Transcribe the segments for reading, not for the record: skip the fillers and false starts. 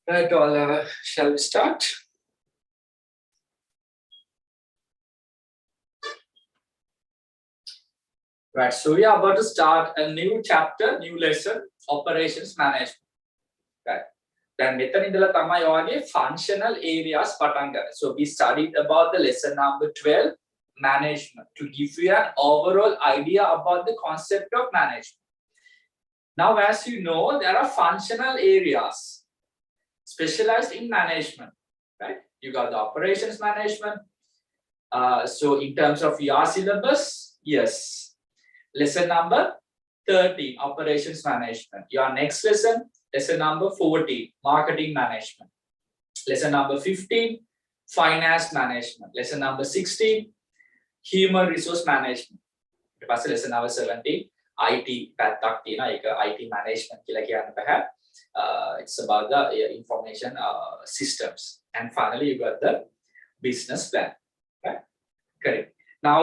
Right, all, shall we start? Right, so we are about to start a new chapter, new lesson, operations management. Right. Then මෙතන ඉඳලා තමයි ඔයගේ functional areas පටන් ගන්න. So we studied about the lesson number 12, management, to give you an overall idea about the concept of management. Now, as you know, there are functional areas specialized in management, right? You got the operations management. So in terms of your syllabus, yes, lesson number 13, operations management. Your next lesson, lesson number 14, marketing management. Lesson number 15, finance management. Lesson number 16, human resource management. Lesson number 17, IT පැත්තක් තියෙනවා. ඒක IT management කියලා කියන්න බෑ. It's about the information systems. And finally, you got the business plan. Right? Correct. Now,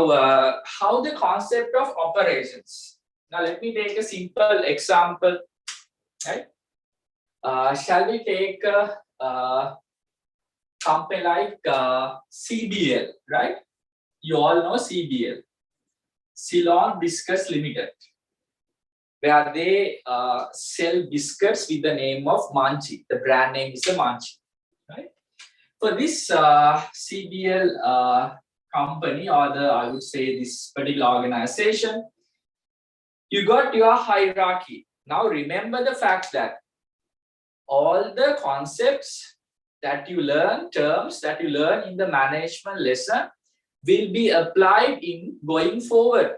how the concept of operations. Now, let me take a simple example. Right? Shall we take a company like CBL, right? You all know CBL, Ceylon Biscuits Limited, where they sell biscuits with the name of Manchi. The brand name is the Manchi, right? For this CBL company, or I would say this particular organization, you got your hierarchy. Now remember the fact that all the concepts that you learn, terms that you learn in the management lesson will be applied in going forward.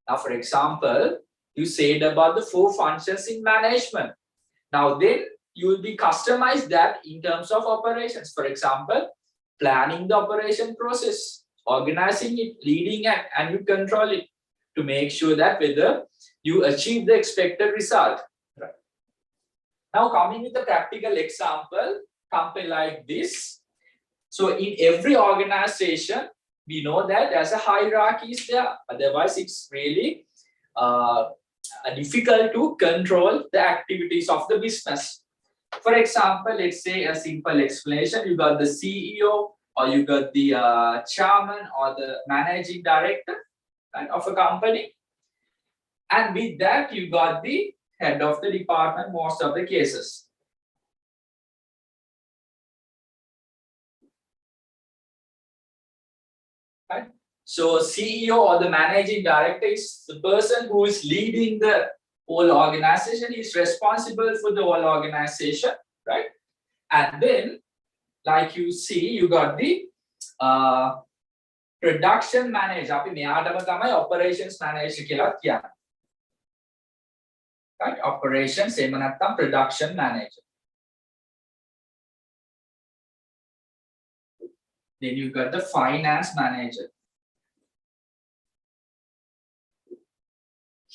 Now, for example, you said about the 4 functions in management. Now then you will be customized that in terms of operations. For example, planning the operation process, organizing it, leading it, and you control it to make sure that whether you achieve the expected result. Right. Now coming with a practical example, company like this. So in every organization, we know that there's a hierarchy is there. Otherwise, it's really difficult to control the activities of the business. For example, let's say a simple explanation. You got the CEO, or you got the chairman or the managing director, right, of a company. And with that, you got the head of the department most of the cases. Right? So CEO or the managing director is the person who is leading the whole organization. He's responsible for the whole organization, right? And then, like you see, you got the production manager. අපි මෙයාටම තමයි operations manager කියලා කියන්නේ. Right? Operations එහෙම නැත්නම් production manager. Then you got the finance manager.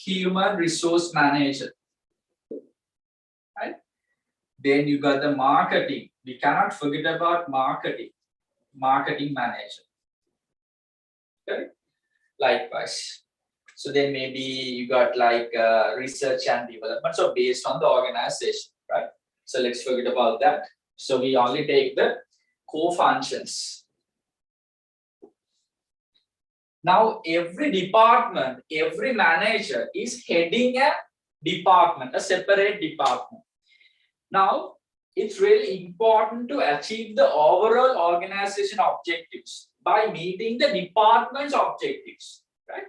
Human resource manager. Right? Then you got the marketing. We cannot forget about marketing. Marketing manager. Okay? Likewise. So then maybe you got like research and development. So based on the organization, right? So let's forget about that. So we only take the core functions. Now every department, every manager is heading a department, a separate department. Now it's really important to achieve the overall organization objectives by meeting the department's objectives, right?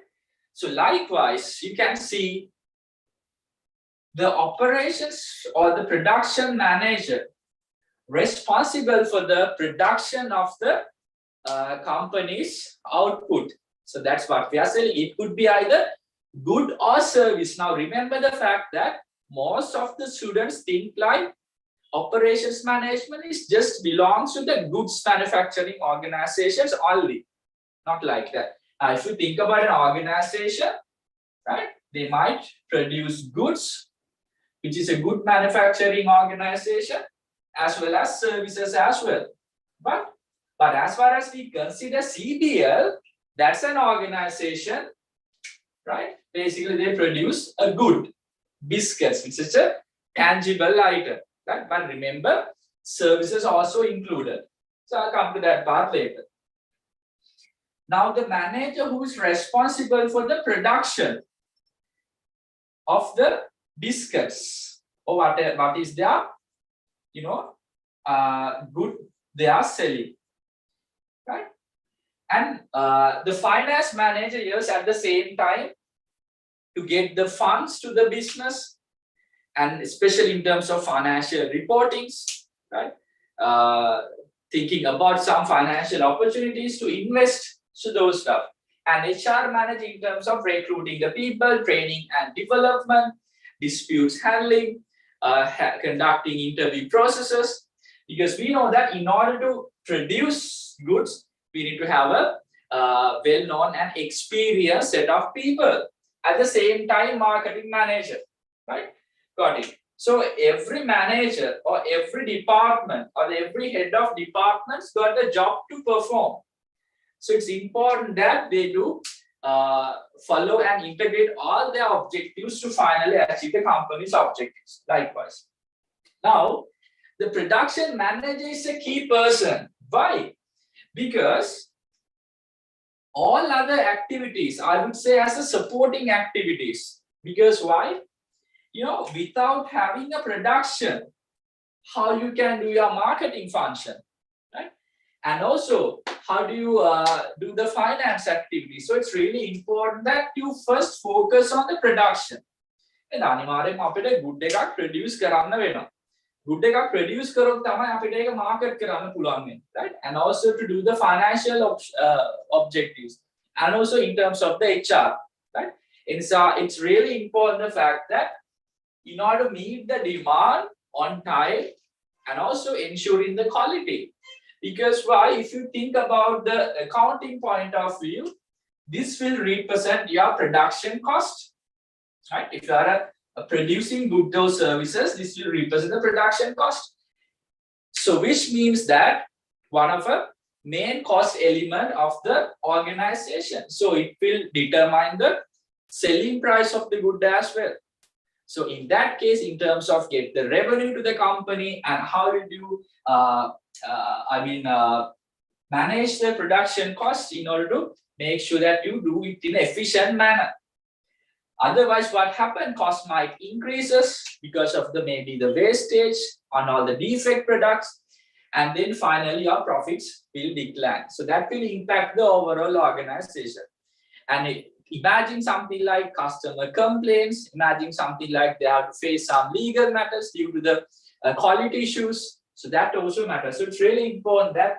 So likewise, you can see the operations or the production manager responsible for the production of the company's output. So that's what we are saying. It could be either good or service. Now remember the fact that most of the students think like operations management is just belongs to the goods manufacturing organizations only. Not like that. If you think about an organization, right, they might produce goods, which is a good manufacturing organization, as well as services as well. But as far as we consider CBL, that's an organization, right? Basically, they produce a good, biscuits, which is a tangible item, right? But remember, services also included. So I'll come to that part later. Now, the manager who is responsible for the production of the biscuits, or what is their, good they are selling, right? And the finance manager is at the same time to get the funds to the business, and especially in terms of financial reportings, right? Thinking about some financial opportunities to invest, so those stuff. And HR manager in terms of recruiting the people, training and development, disputes handling, conducting interview processes, because we know that in order to produce goods, we need to have a well-known and experienced set of people. At the same time, marketing manager, right? Got it. So every manager or every department or every head of departments got a job to perform. So it's important that they do follow and integrate all their objectives to finally achieve the company's objectives. Likewise. Now, the production manager is a key person. Why? Because all other activities, I would say, as a supporting activities. Because why? Without having a production, how you can do your marketing function, right? And also, how do you do the finance activity? So it's really important that you first focus on the production. And අනිවාර්යයෙන්ම අපිට good එකක් produce කරන්න වෙනවා. Good එකක් produce කරොත් තමයි අපිට ඒක market කරන්න පුළුවන් වෙන්නේ, right? And also to do the financial objectives, and also in terms of the HR, right? It's really important the fact that in order to meet the demand on time and also ensuring the quality. Because why? If you think about the accounting point of view, this will represent your production cost, right? If you are producing goods or services, this will represent the production cost. So which means that one of the main cost element of the organization. So it will determine the selling price of the good as well. So in that case, in terms of get the revenue to the company and how you do, manage the production cost in order to make sure that you do it in an efficient manner. Otherwise, what happens? Cost might increases because of maybe the wastage on all the defect products, And then finally, your profits will decline. So that will impact the overall organization. And imagine something like customer complaints, imagine something like they have to face some legal matters due to the quality issues. So that also matters. So it's really important that,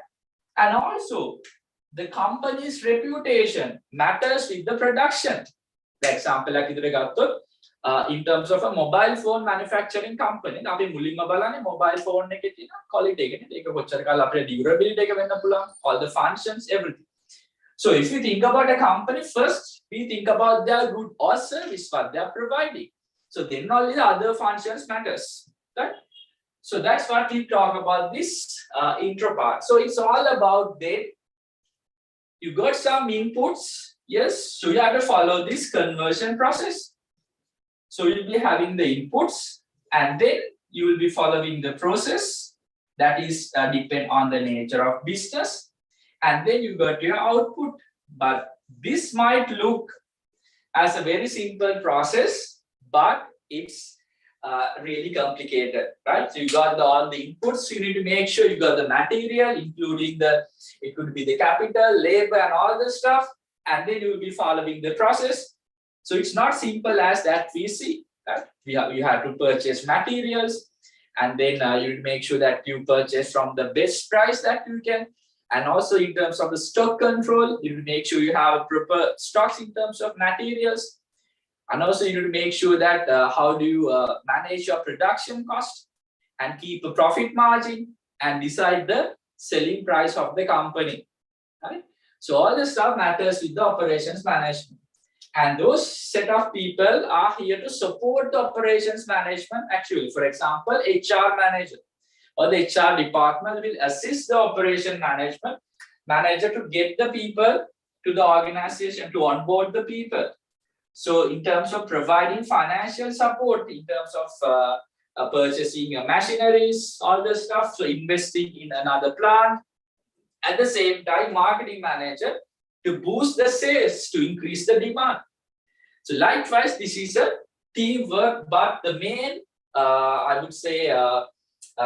and also the company's reputation matters with the production. For example, like in terms of a mobile phone manufacturing company, අපි මුලින්ම බලන්නේ mobile phone එකේ තියෙන quality එක නේ. ඒක කොච්චර කාල අපේ durability එක වෙන්න පුළුවන්, all the functions, everything. So if you think about a company, first we think about their good or service what they are providing. So then only the other functions matters, right? So that's what we talk about this intro part. So it's all about that you got some inputs, yes. So you have to follow this conversion process. So you'll be having the inputs, and then you will be following the process that is depend on the nature of business. And then you got your output. But this might look as a very simple process, but it's really complicated, right? So you got all the inputs. You need to make sure you got the material, including it could be the capital, labor, and all the stuff. And then you will be following the process. So it's not simple as that we see. Right? You have to purchase materials, and then you make sure that you purchase from the best price that you can. And also in terms of the stock control, you need to make sure you have proper stocks in terms of materials. And also you need to make sure that how do you manage your production cost and keep a profit margin and decide the selling price of the company. Right? So all this stuff matters with the operations management. And those set of people are here to support the operations management. Actually, for example, HR manager or the HR department will assist the operation manager to get the people to the organization, to onboard the people. So in terms of providing financial support, in terms of purchasing machineries, all the stuff, so investing in another plant. At the same time, marketing manager to boost the sales, to increase the demand. So likewise, this is a teamwork, but the main, I would say,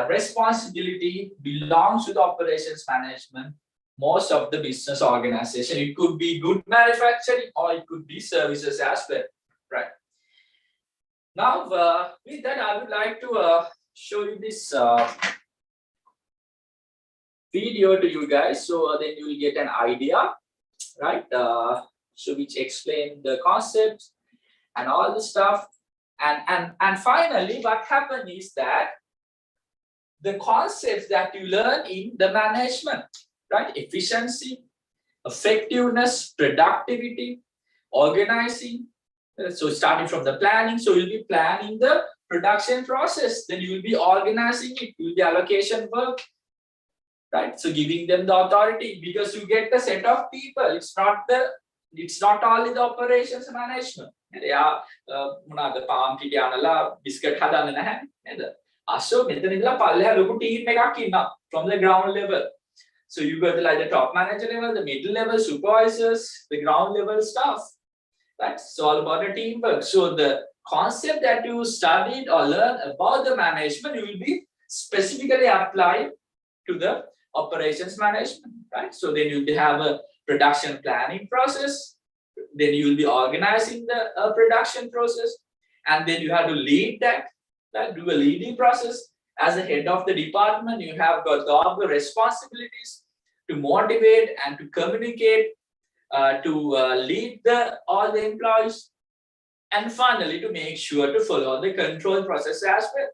responsibility belongs to the operations management, most of the business organization. It could be good manufacturing or it could be services as well, right? Now, with that, I would like to show you this video to you guys, so then you will get an idea, right? So which explain the concepts and all the stuff. And finally, what happened is that the concepts that you learn in the management, right? Efficiency, effectiveness, productivity, organizing. So starting from the planning, so you'll be planning the production process, then you will be organizing it, you will be allocation work, right? So giving them the authority, because you get the set of people. It's not only the operations management. So team from the ground level. So you got like the top manager level, the middle level supervisors, the ground level staff. Right? So all about the teamwork. So the concept that you studied or learned about the management, you will be specifically applied to the operations management. Right? So then you'll have a production planning process. Then you will be organizing the production process, and then you have to lead that. Do a leading process. As the head of the department, you have got all the responsibilities to motivate and to communicate, to lead all the employees, and finally to make sure to follow the control process as well.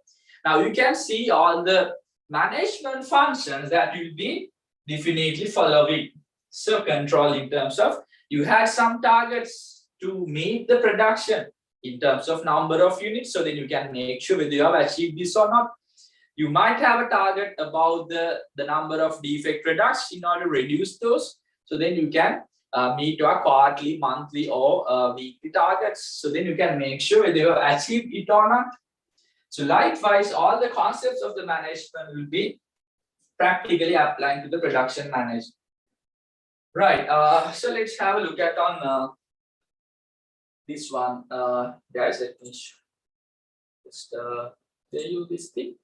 Now you can see all the management functions that you'll be definitely following. So control in terms of you had some targets to meet the production in terms of number of units, so then you can make sure whether you have achieved this or not. You might have a target about the number of defect reduction in order to reduce those. So then you can meet your quarterly, monthly, or weekly targets. So then you can make sure whether you have achieved it or not. So likewise, all the concepts of the management will be practically applying to the production management. Right. So let's have a look at on this one. Guys, let me just tell you this thing.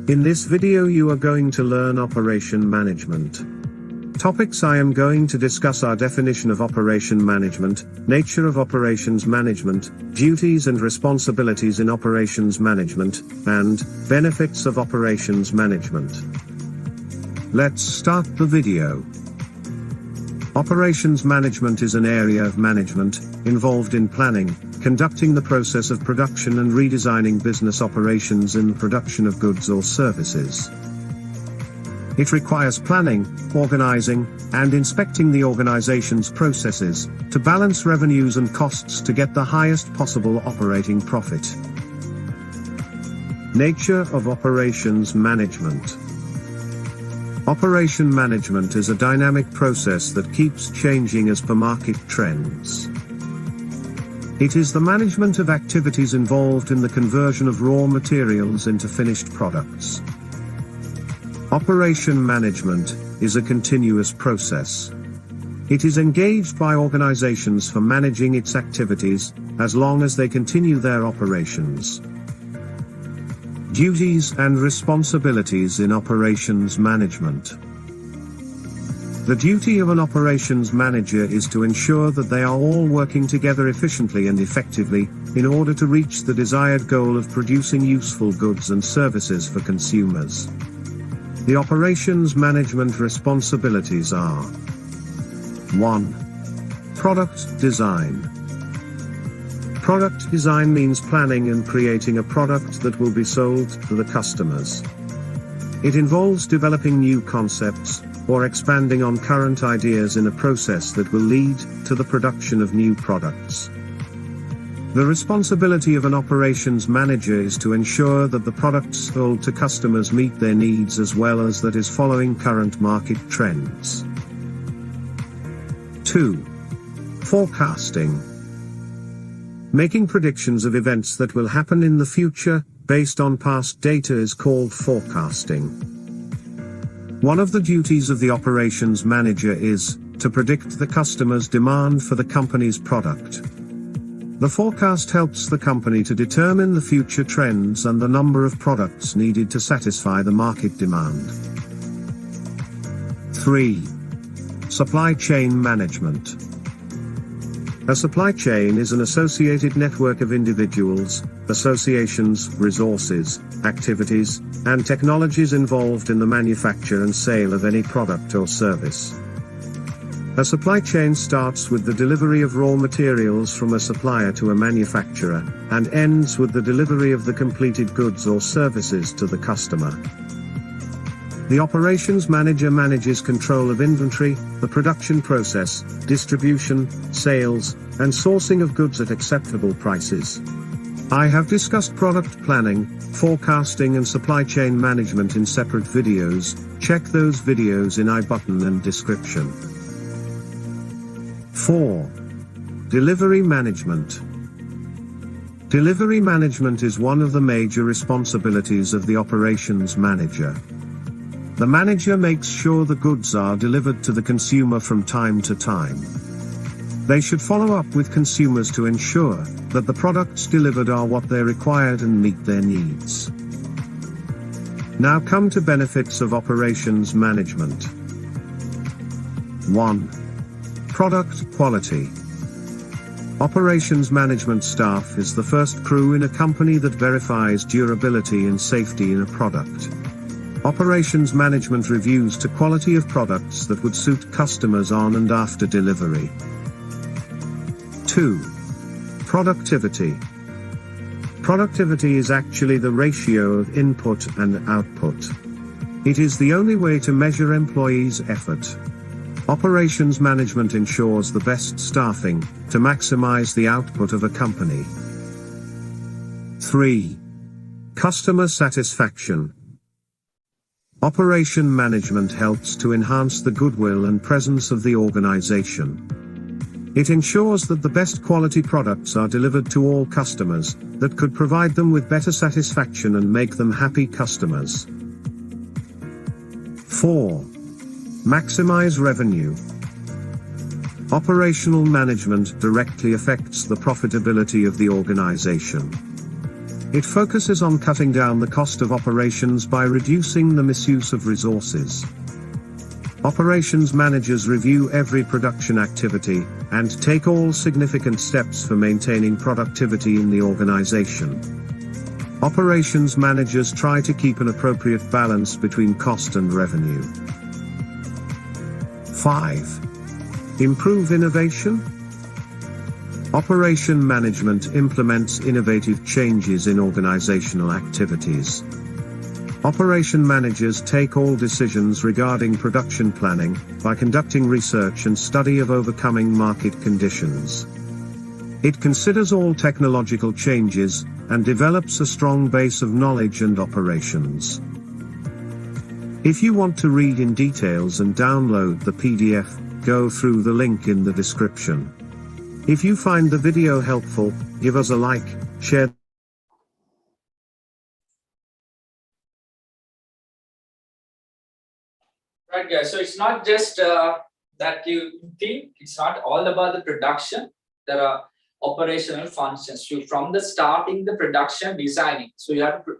In this video you are going to learn operation management. Topics I am going to discuss are definition of operation management, nature of operations management, duties and responsibilities in operations management, and benefits of operations management. Let's start the video. Operations management is an area of management involved in planning, conducting the process of production and redesigning business operations in the production of goods or services. It requires planning, organizing, and inspecting the organization's processes to balance revenues and costs to get the highest possible operating profit. Nature of operations management. Operation management is a dynamic process that keeps changing as per market trends. It is the management of activities involved in the conversion of raw materials into finished products. Operation management is a continuous process. It is engaged by organizations for managing its activities, as long as they continue their operations. Duties and responsibilities in operations management. The duty of an operations manager is to ensure that they are all working together efficiently and effectively, in order to reach the desired goal of producing useful goods and services for consumers. The operations management responsibilities are: 1. Product design. Product design means planning and creating a product that will be sold to the customers. It involves developing new concepts, or expanding on current ideas in a process that will lead to the production of new products. The responsibility of an operations manager is to ensure that the products sold to customers meet their needs as well as that is following current market trends. 2. Forecasting. Making predictions of events that will happen in the future, based on past data, is called forecasting. One of the duties of the operations manager is to predict the customer's demand for the company's product. The forecast helps the company to determine the future trends and the number of products needed to satisfy the market demand. 3. Supply chain management. A supply chain is an associated network of individuals, associations, resources, activities, and technologies involved in the manufacture and sale of any product or service. A supply chain starts with the delivery of raw materials from a supplier to a manufacturer, and ends with the delivery of the completed goods or services to the customer. The operations manager manages control of inventory, the production process, distribution, sales, and sourcing of goods at acceptable prices. I have discussed product planning, forecasting and supply chain management in separate videos. Check those videos in I button and description. 4. Delivery management. Delivery management is one of the major responsibilities of the operations manager. The manager makes sure the goods are delivered to the consumer from time to time. They should follow up with consumers to ensure that the products delivered are what they required and meet their needs. Now come to benefits of operations management. 1. Product quality. Operations management staff is the first crew in a company that verifies durability and safety in a product. Operations management reviews to quality of products that would suit customers on and after delivery. 2. Productivity. Productivity is actually the ratio of input and output. It is the only way to measure employees' effort. Operations management ensures the best staffing to maximize the output of a company. 3. Customer satisfaction. Operation management helps to enhance the goodwill and presence of the organization. It ensures that the best quality products are delivered to all customers, that could provide them with better satisfaction and make them happy customers. 4. Maximize revenue. Operational management directly affects the profitability of the organization. It focuses on cutting down the cost of operations by reducing the misuse of resources. Operations managers review every production activity and take all significant steps for maintaining productivity in the organization. Operations managers try to keep an appropriate balance between cost and revenue. 5. Improve innovation. Operation management implements innovative changes in organizational activities. Operation managers take all decisions regarding production planning by conducting research and study of overcoming market conditions. It considers all technological changes and develops a strong base of knowledge and operations. If you want to read in details and download the PDF, go through the link in the description. If you find the video helpful, give us a like, share. Right, guys. So it's not just that you think, it's not all about the production. There are operational functions. So from the starting the production designing. So you have to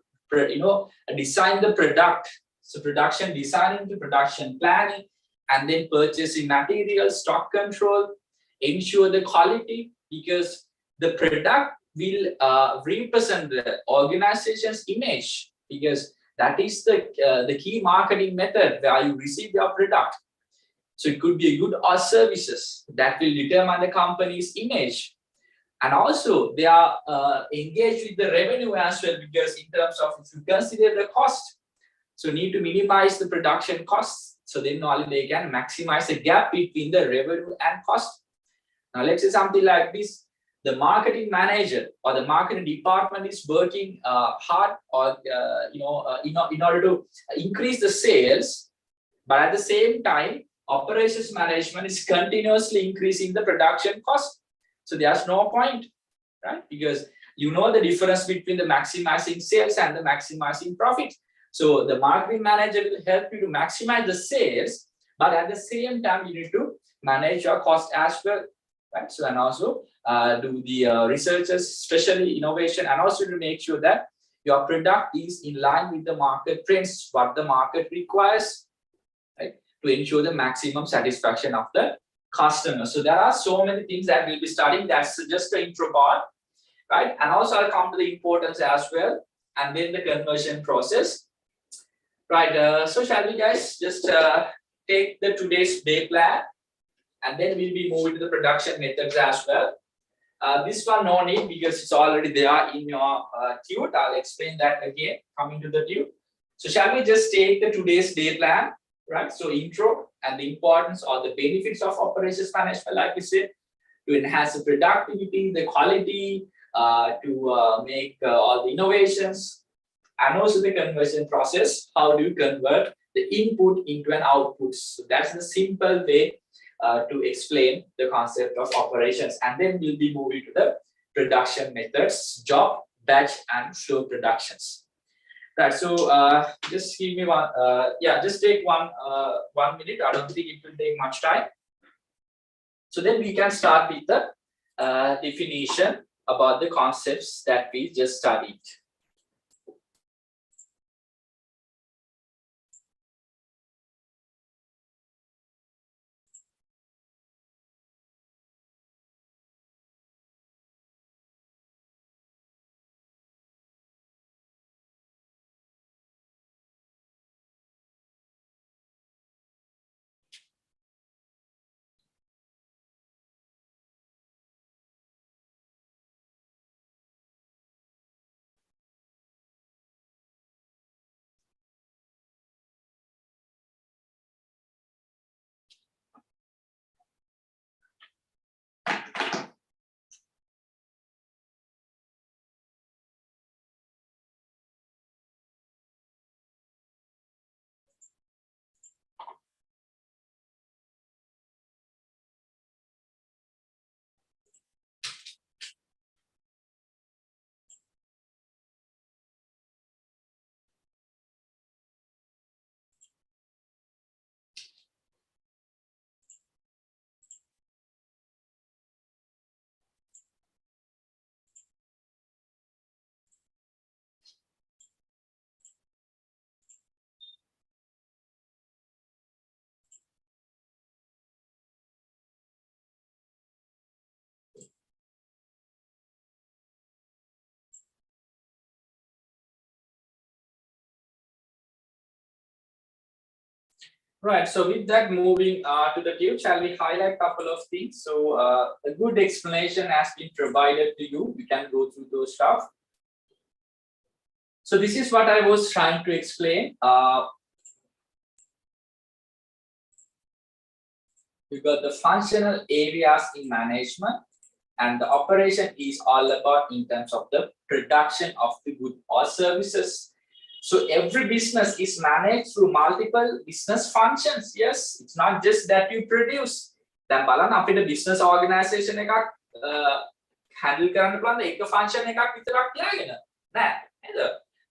design the product. So production designing to production planning, and then purchasing materials, stock control, ensure the quality, because the product will represent the organization's image, because that is the key marketing method where you receive your product. So it could be a good or services that will determine the company's image. And also they are engaged with the revenue as well, because in terms of, if you consider the cost, so need to minimize the production costs. So then only they can maximize the gap between the revenue and cost. Now let's say something like this. The marketing manager or the marketing department is working hard, or in order to increase the sales, but at the same time, operations management is continuously increasing the production cost. So there's no point, right? Because you know the difference between the maximizing sales and the maximizing profit. So the marketing manager will help you to maximize the sales, but at the same time, you need to manage your cost as well, right? So and also do the researches, especially innovation, and also to make sure that your product is in line with the market trends, what the market requires, right? To ensure the maximum satisfaction of the customer. So there are so many things that we'll be studying. That's just the intro part, right? And also I'll come to the importance as well, and then the conversion process, right? So shall we guys just take the today's day plan, and then we'll be moving to the production methods as well. This one no need, because it's already there in your tute. I'll explain that again coming to the tute. So shall we just take the today's day plan, right? So intro and the importance or the benefits of operations management, like we said, to enhance the productivity, the quality, to make all the innovations, and also the conversion process. How do you convert the input into an output? So that's the simple way to explain the concept of operations. And then we'll be moving to the production methods, job, batch, and flow productions. Right, so just give me one, just take 1 minute. I don't think it will take much time. So then we can start with the definition about the concepts that we just studied. Right. So with that, moving to the queue, shall we highlight a couple of things? So a good explanation has been provided to you. You can go through those stuff. So this is what I was trying to explain. We got the functional areas in management, and the operation is all about in terms of the production of the good or services. So every business is managed through multiple business functions. Yes, it's not just that you produce. Then බලන්න අපිට business organization එකක් handle කරන්න පුළුවන් එක function එකක් විතරක් තියාගෙන. නෑ නේද?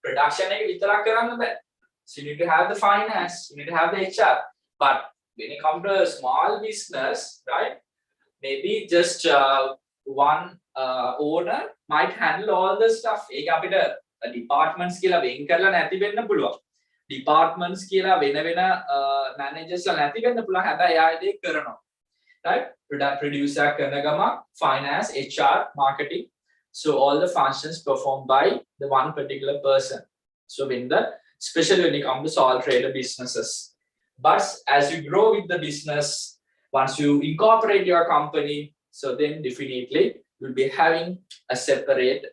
Production එක විතරක් කරන්න බෑ. So you need to have the finance, you need to have the HR. But when it comes to a small business, right? Maybe just one owner might handle all the stuff. ඒක අපිට departments කියලා වෙන් කරලා නැති වෙන්න පුළුවන්. Departments කියලා වෙන වෙන managers ලා නැති වෙන්න පුළුවන්. හැබැයි එයා ඒ කරනවා. Right? Producer කරන ගම finance, HR, marketing. So all the functions performed by the one particular person. So especially when it comes to sole trader businesses. But as you grow with the business, once you incorporate your company, so then definitely you'll be having a separate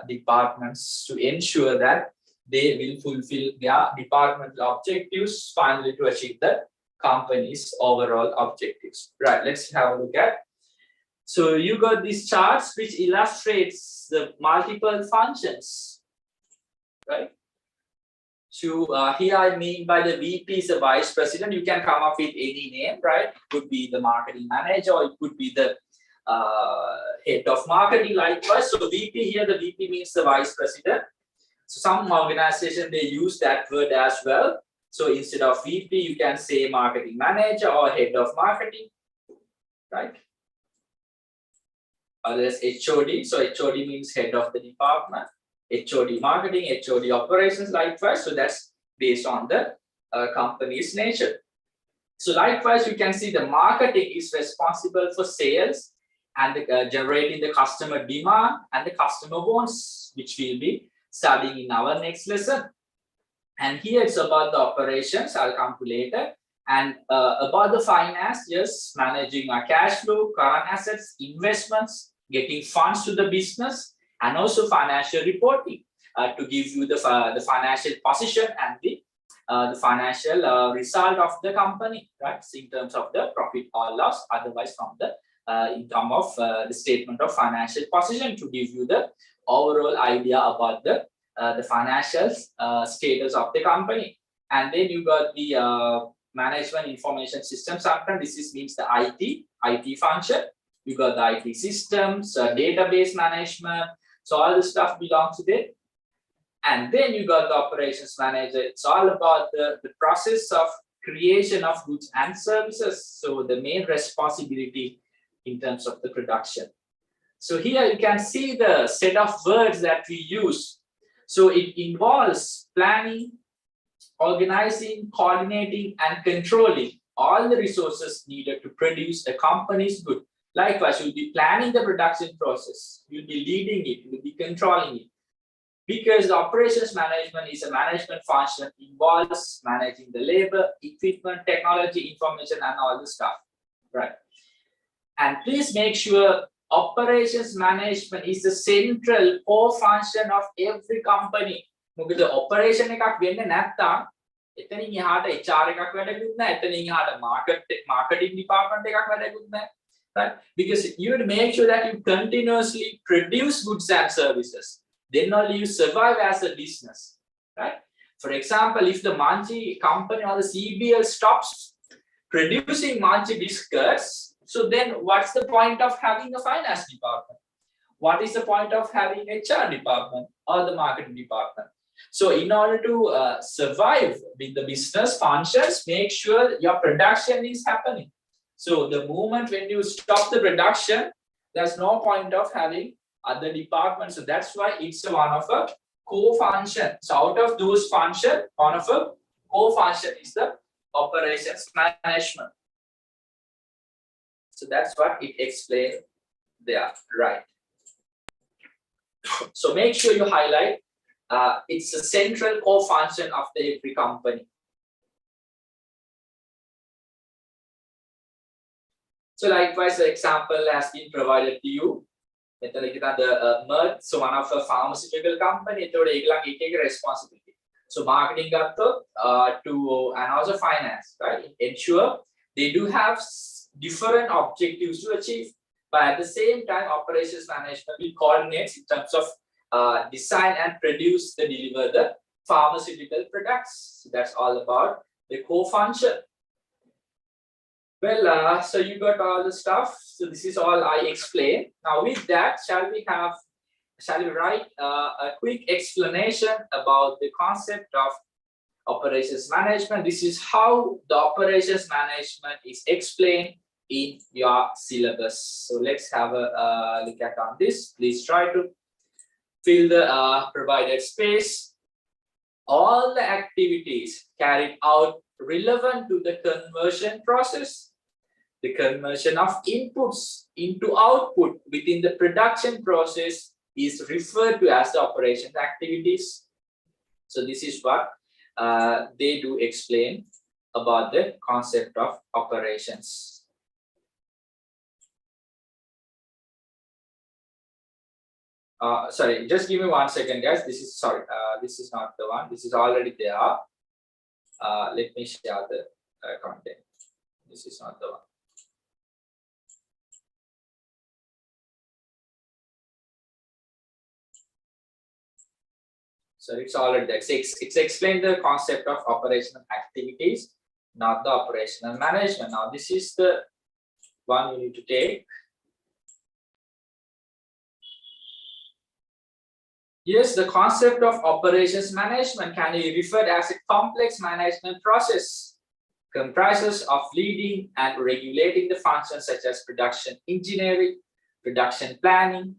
departments to ensure that they will fulfill their departmental objectives finally to achieve the company's overall objectives. Right, let's have a look at. So you got these charts which illustrates the multiple functions, right? So here I mean by the VP is the vice president. You can come up with any name, right? It could be the marketing manager, or it could be the head of marketing, likewise. So VP here, the VP means the vice president. So some organization they use that word as well. So instead of VP, you can say marketing manager or head of marketing, right? Or there's HOD. So HOD means head of the department. HOD marketing, HOD operations, likewise. So that's based on the company's nature. So likewise, you can see the marketing is responsible for sales and generating the customer demand and the customer wants, which we'll be studying in our next lesson. And here it's about the operations. I'll come to later. And about the finance, yes, managing our cash flow, current assets, investments, getting funds to the business, and also financial reporting to give you the financial position and the financial result of the company, right? So in terms of the profit or loss, otherwise from the income of the statement of financial position to give you the overall idea about the financial status of the company. And then you got the management information system. Sometimes this means the IT function. You got the IT systems, database management. So all this stuff belongs to it. And then you got the operations manager. It's all about the process of creation of goods and services. So the main responsibility in terms of the production. So here you can see the set of words that we use. So it involves planning, organizing, coordinating, and controlling all the resources needed to produce a company's good. Likewise, you'll be planning the production process. You'll be leading it. You'll be controlling it. Because the operations management is a management function, involves managing the labor, equipment, technology, information, and all the stuff, right? And please make sure operations management is the central core function of every company. මොකද operation එකක් වෙන්නේ නැත්නම් එතනින් එහාට HR එකක් වැඩකුත් නැහැ. එතනින් එහාට marketing department එකක් වැඩකුත් නැහැ. Right? Because you would make sure that you continuously produce goods and services. Then only you survive as a business, right? For example, if the Manchi company or the CBL stops producing Manchi biscuits, so then what's the point of having a finance department? What is the point of having HR department or the marketing department? So in order to survive with the business functions, make sure your production is happening. So the moment when you stop the production, there's no point of having other departments. So that's why it's one of a core function. So out of those functions, one of a core function is the operations management. So that's what it explains there, right? So make sure you highlight it's a central core function of every company. So likewise, the example has been provided to you. The Merck, so one of the pharmaceutical company, it's responsibility. So marketing to and also finance, right? Ensure they do have different objectives to achieve, but at the same time, operations management will coordinate in terms of design and produce the deliver the pharmaceutical products. So that's all about the core function. Well, so you got all the stuff. So this is all I explained. Now with that, shall we write a quick explanation about the concept of operations management? This is how the operations management is explained in your syllabus. So let's have a look at on this. Please try to fill the provided space. All the activities carried out relevant to the conversion process, the conversion of inputs into output within the production process is referred to as the operations activities. So this is what they do explain about the concept of operations. Sorry, just give me 1 second, guys. This is this is not the one. This is already there. Let me share the content. This is not the one. So it's already there. It's explained the concept of operational activities, not the operational management. Now this is the one you need to take. Yes, the concept of operations management can be referred as a complex management process, comprises of leading and regulating the functions such as production engineering, production planning,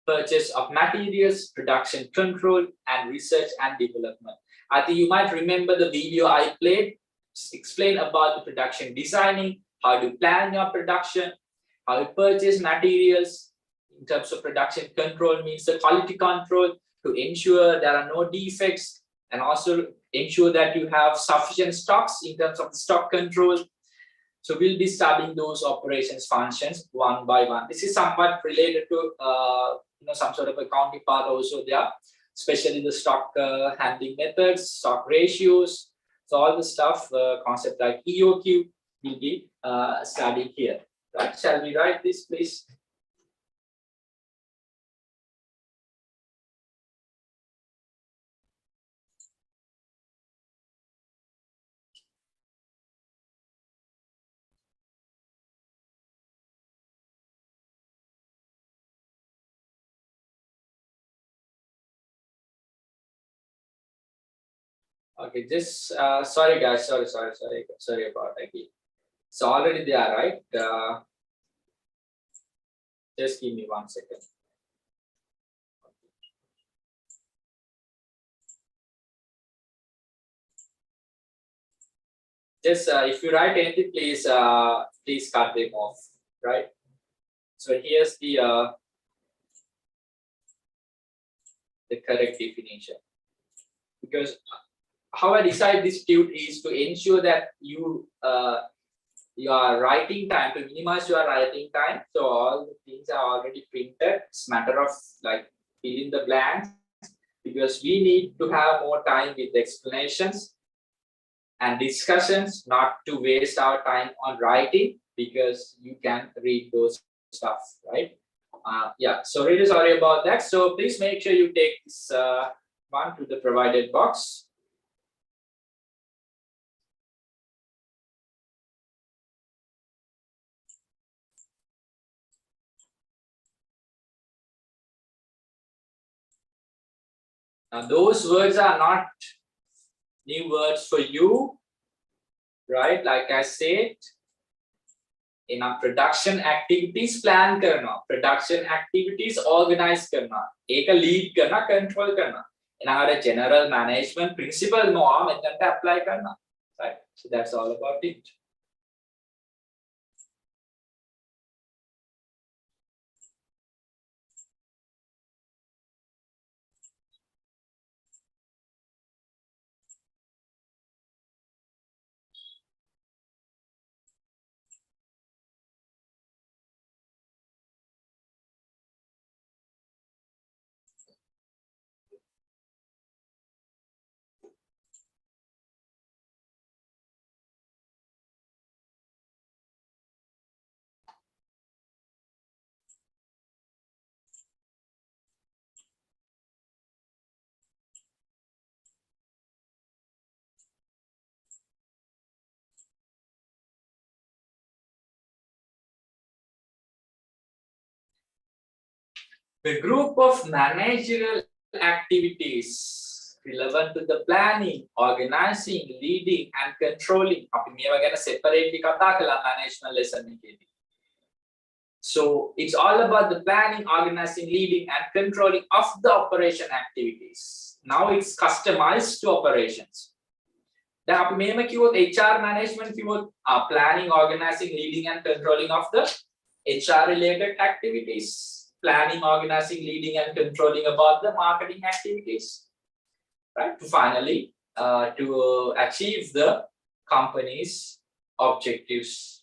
purchase of materials, production control, and research and development. I think you might remember the video I played, explain about the production designing, how to plan your production, how to purchase materials. In terms of production control means the quality control to ensure there are no defects, and also ensure that you have sufficient stocks in terms of stock control. So we'll be studying those operations functions one by one. This is somewhat related to some sort of accounting part also there, especially the stock handling methods, stock ratios. So all the stuff, concept like EOQ will be studied here. Right? Shall we write this, please? Okay, just sorry guys, sorry about that. It's already there, right? Just give me 1 second. Just if you write anything, please please cut them off, right? So here's the correct definition. Because how I decide this tute is to ensure that your writing time, to minimize your writing time. So all the things are already printed. It's a matter of like filling the blanks, because we need to have more time with explanations and discussions, not to waste our time on writing, because you can read those stuff, right? Yeah, so really sorry about that. So please make sure you take this one to the provided box. Now those words are not new words for you, right? Like I said, in our production activities plan karna, production activities organize karna, एक lead karna, control karna. In our general management principle norm, and then apply karna, right? So that's all about it. The group of managerial activities relevant to the planning, organizing, leading, and controlling. අපි මේවා ගැන separately කතා කළා management lesson එකේදී. So it's all about the planning, organizing, leading, and controlling of the operation activities. Now it's customized to operations. දැන් අපි මෙහෙම කිව්වොත් HR management කිව්වොත් planning, organizing, leading, and controlling of the HR related activities. Planning, organizing, leading, and controlling about the marketing activities, right? To finally to achieve the company's objectives.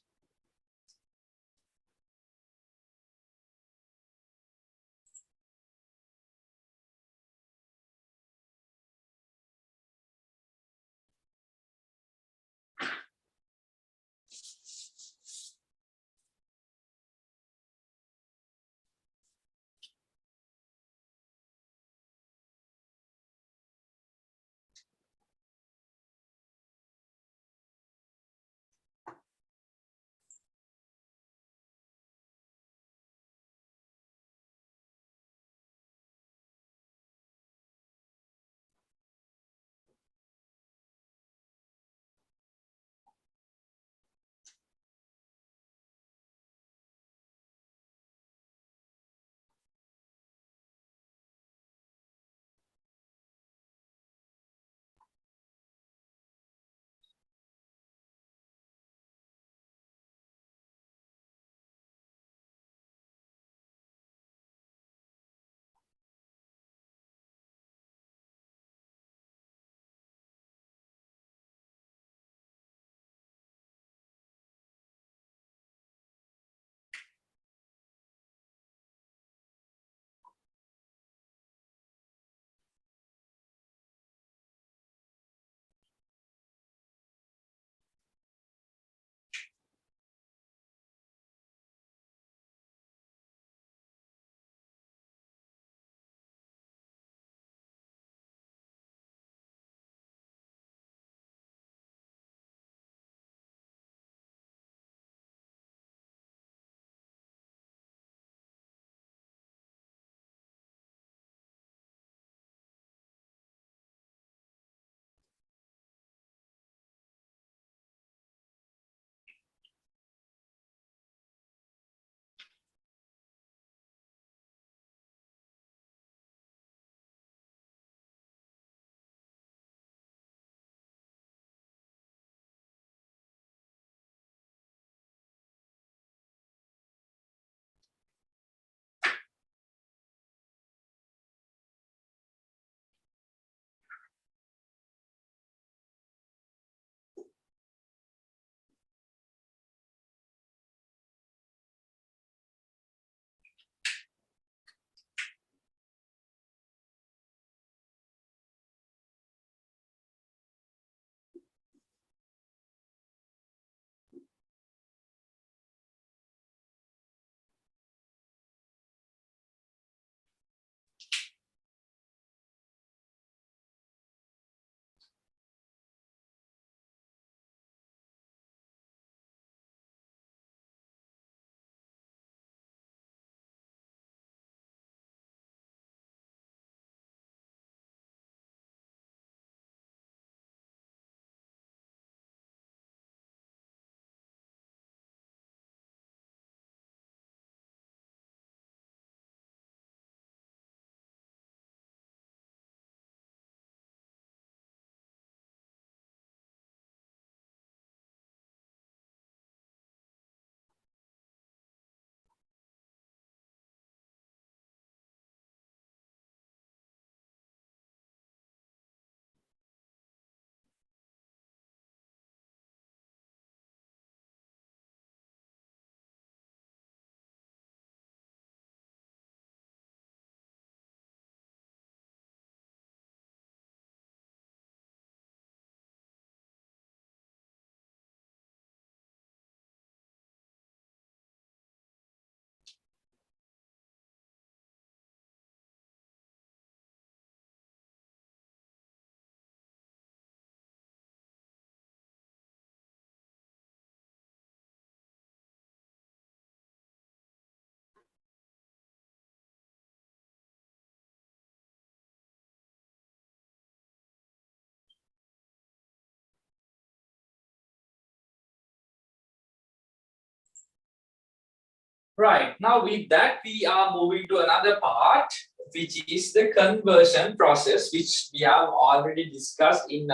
Right. Now with that, we are moving to another part, which is the conversion process, which we have already discussed in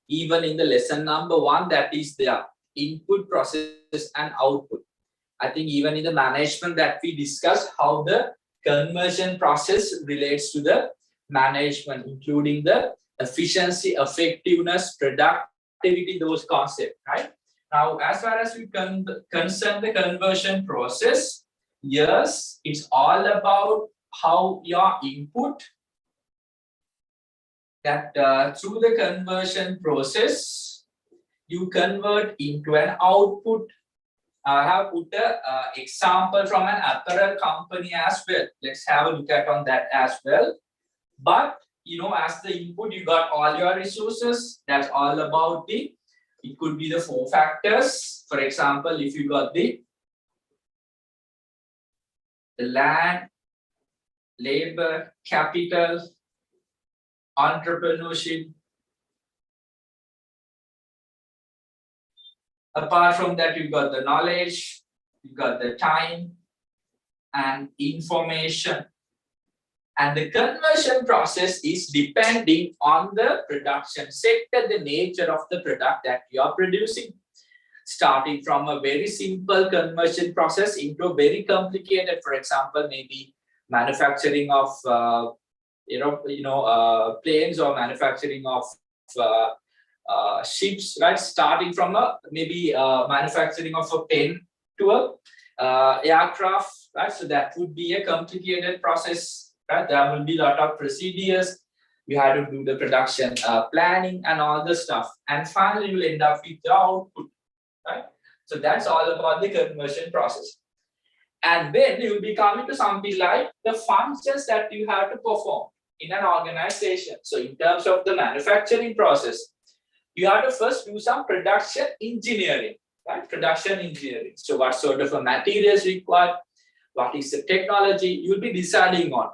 even in the lesson number 1, that is the input process and output. I think even in the management that we discussed how the conversion process relates to the management, including the efficiency, effectiveness, productivity, those concepts, right? Now, as far as we concern the conversion process, yes, it's all about how your input that through the conversion process, you convert into an output. I have put a example from an apparel company as well. Let's have a look at on that as well. But you know, as the input, you got all your resources. That's all about it could be the 4 factors. For example, if you got the land, labor, capital, entrepreneurship. Apart from that, you've got the knowledge, you've got the time and information. And the conversion process is depending on the production sector, the nature of the product that you are producing. Starting from a very simple conversion process into a very complicated, for example, maybe manufacturing of planes or manufacturing of ships, right? Starting from a maybe manufacturing of a pen to a aircraft, right? So that would be a complicated process. Right? There will be a lot of procedures. You have to do the production planning and all the stuff. And finally, you'll end up with the output. Right? So that's all about the conversion process. And then you'll be coming to something like the functions that you have to perform in an organization. So in terms of the manufacturing process, you have to first do some production engineering. Right? Production engineering. So what sort of a materials required? What is the technology? You'll be deciding on.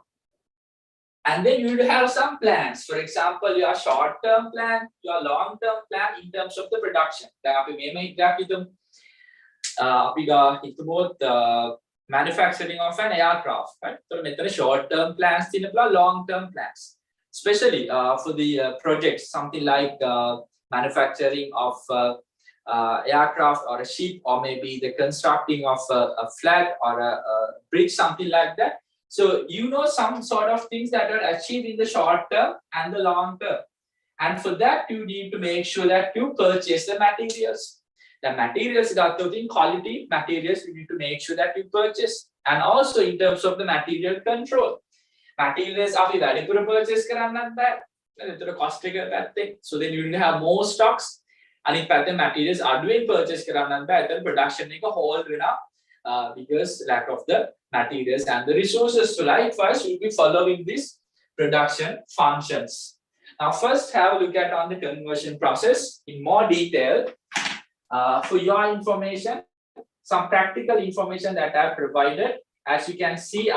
And then you will have some plans. For example, your short-term plan, your long-term plan in terms of the production. We both manufacturing of an aircraft, right? So short-term plans, long-term plans. Especially for the projects, something like manufacturing of aircraft or a ship, or maybe the constructing of a flat or a bridge, something like that. So you know some sort of things that are achieved in the short term and the long term. And for that, you need to make sure that you purchase the materials. The materials got in quality materials, you need to make sure that you purchase. And also in terms of the material control. Materials are value purchase cost that thing. So then you need to have more stocks. And if the materials are doing purchase then production whole because lack of the materials and the resources. So likewise, we'll be following this production functions. Now, first have a look at on the conversion process in more detail. For your information, some practical information that I have provided. As you can see,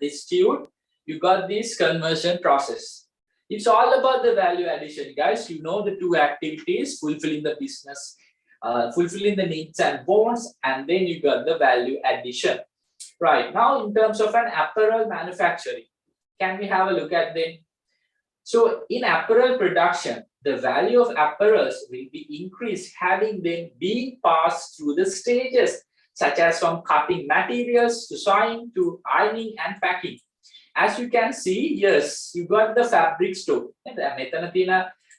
this tube, you got this conversion process. It's all about the value addition, guys. You know the 2 activities: fulfilling the business, fulfilling the needs and wants, and then you got the value addition. Right, now in terms of an apparel manufacturing, can we have a look at them? So in apparel production, the value of apparels will be increased having them being passed through the stages, such as from cutting materials to sewing to ironing and packing. As you can see, yes, you got the fabric store.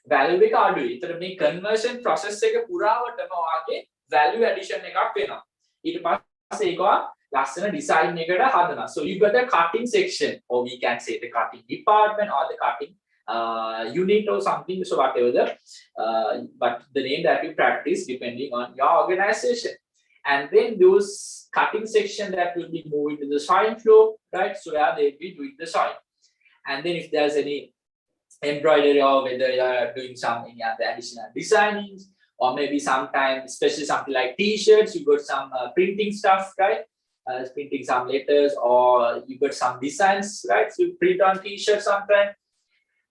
Value එක අඩුයි. ඒතර මේ conversion process එක පුරාවටම වාගේ value addition එකක් වෙනවා. ඊට පස්සේ ඒක ලස්සන design එකකට හදනවා. So you got the cutting section, or we can say the cutting department or the cutting unit or something. So whatever but the name that you practice depending on your organization. And then those cutting section that will be moving to the sewing floor, right? So yeah, they'll be doing the sewing. And then if there's any embroidery, or whether you are doing some any other additional designings, or maybe sometimes, especially something like t-shirts, you got some printing stuff, right? Printing some letters, or you got some designs, right? So you print on t-shirts sometimes.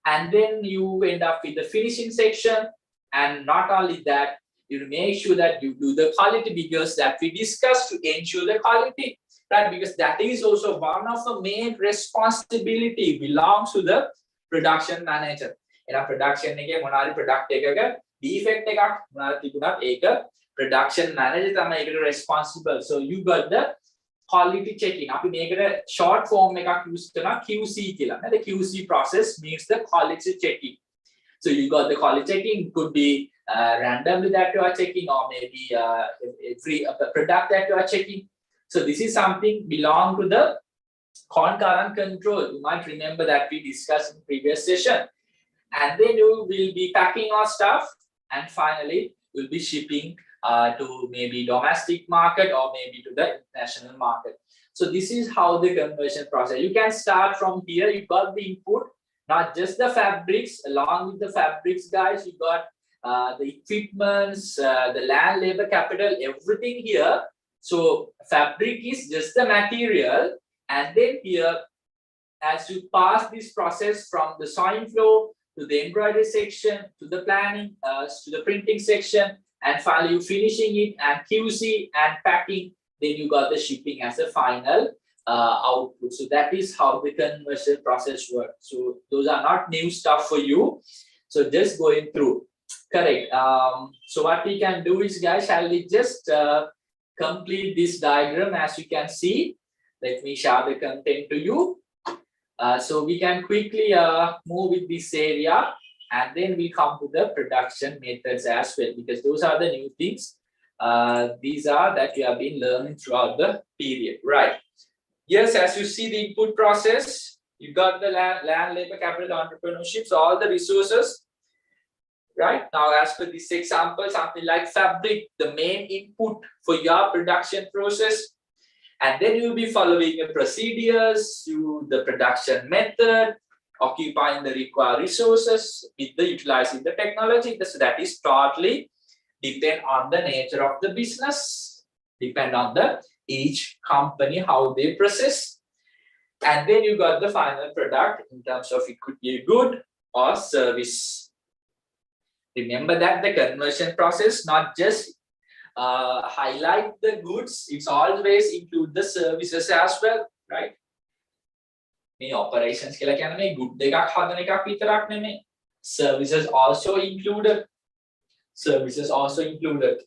And then you end up with the finishing section. And not only that, you make sure that you do the quality because that we discussed to ensure the quality, right? Because that is also one of the main responsibility belongs to the production manager. In a production එකේ මොනාරි product එකක defect එකක් මොනාරි තිබුණත් ඒක production manager තමයි ඒකට responsible. So you got the quality checking. අපි මේකට short form එකක් use කරනවා QC කියලා. නේද? The QC process means the quality checking. So you got the quality checking, could be randomly that you are checking, or maybe every product that you are checking. So this is something belong to the concurrent control. You might remember that we discussed in previous session. And then you will be packing our stuff, and finally you'll be shipping to maybe domestic market or maybe to the international market. So this is how the conversion process. You can start from here. You got the input, not just the fabrics. Along with the fabrics, guys, you got the equipments, the land, labor, capital, everything here. So fabric is just the material, and then here, as you pass this process from the sewing floor to the embroidery section, to the planning, to the printing section, and finally you finishing it and QC and packing, then you got the shipping as a final output. So that is how the conversion process works. So those are not new stuff for you. So just going through. Correct. So what we can do is, guys, shall we just complete this diagram? As you can see, let me share the content to you. So we can quickly move with this area, and then we come to the production methods as well, because those are the new things. These are that you have been learning throughout the period, right? Yes, as you see the input process, you got the land, labor, capital, entrepreneurship, so all the resources. Right now, as per this example, something like fabric, the main input for your production process. And then you'll be following the procedures, the production method, occupying the required resources, with the utilizing the technology. So that is totally depend on the nature of the business, depend on the each company, how they process. And then you got the final product in terms of it could be a good or service. Remember that the conversion process not just highlight the goods, it's always include the services as well, right? මේ operations කියලා කියන්නේ මේ good එකක් හදන එකක් විතරක් නෙමෙයි. Services also included. Services also included.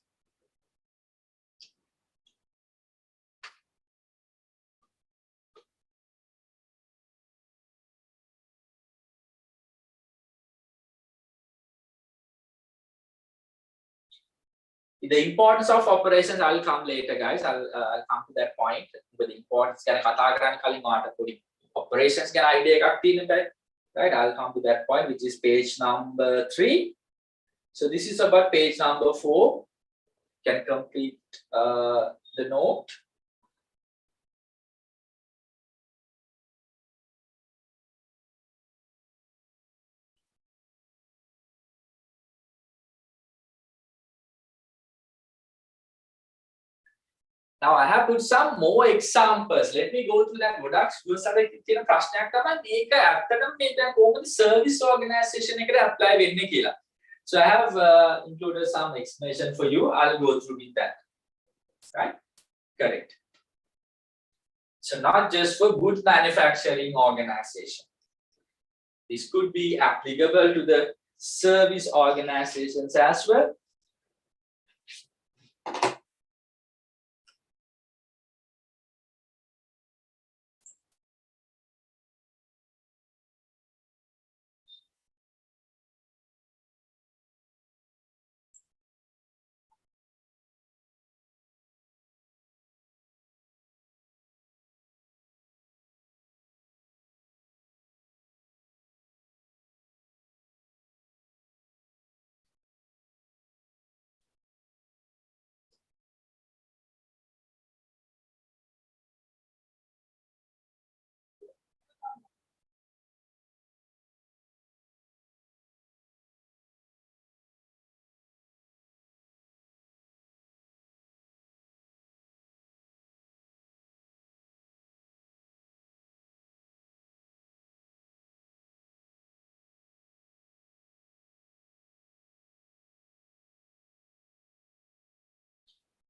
The importance of operations, I'll come later, guys. I'll come to that point. But the importance ගැන කතා කරන්න කලින් ඔයාලට පොඩි operations ගැන idea එකක් තියෙනවා, right? I'll come to that point, which is page number 3. So this is about page number 4. Can complete the note. Now I have put some more examples. Let me go through that. ගොඩක් students අතර තියෙන ප්‍රශ්නයක් තමයි මේක ඇත්තටම මේ දැන් කොහොමද service organization එකට apply වෙන්නේ කියලා. So I have included some explanation for you. I'll go through with that. Right? Correct. So not just for good manufacturing organization. This could be applicable to the service organizations as well.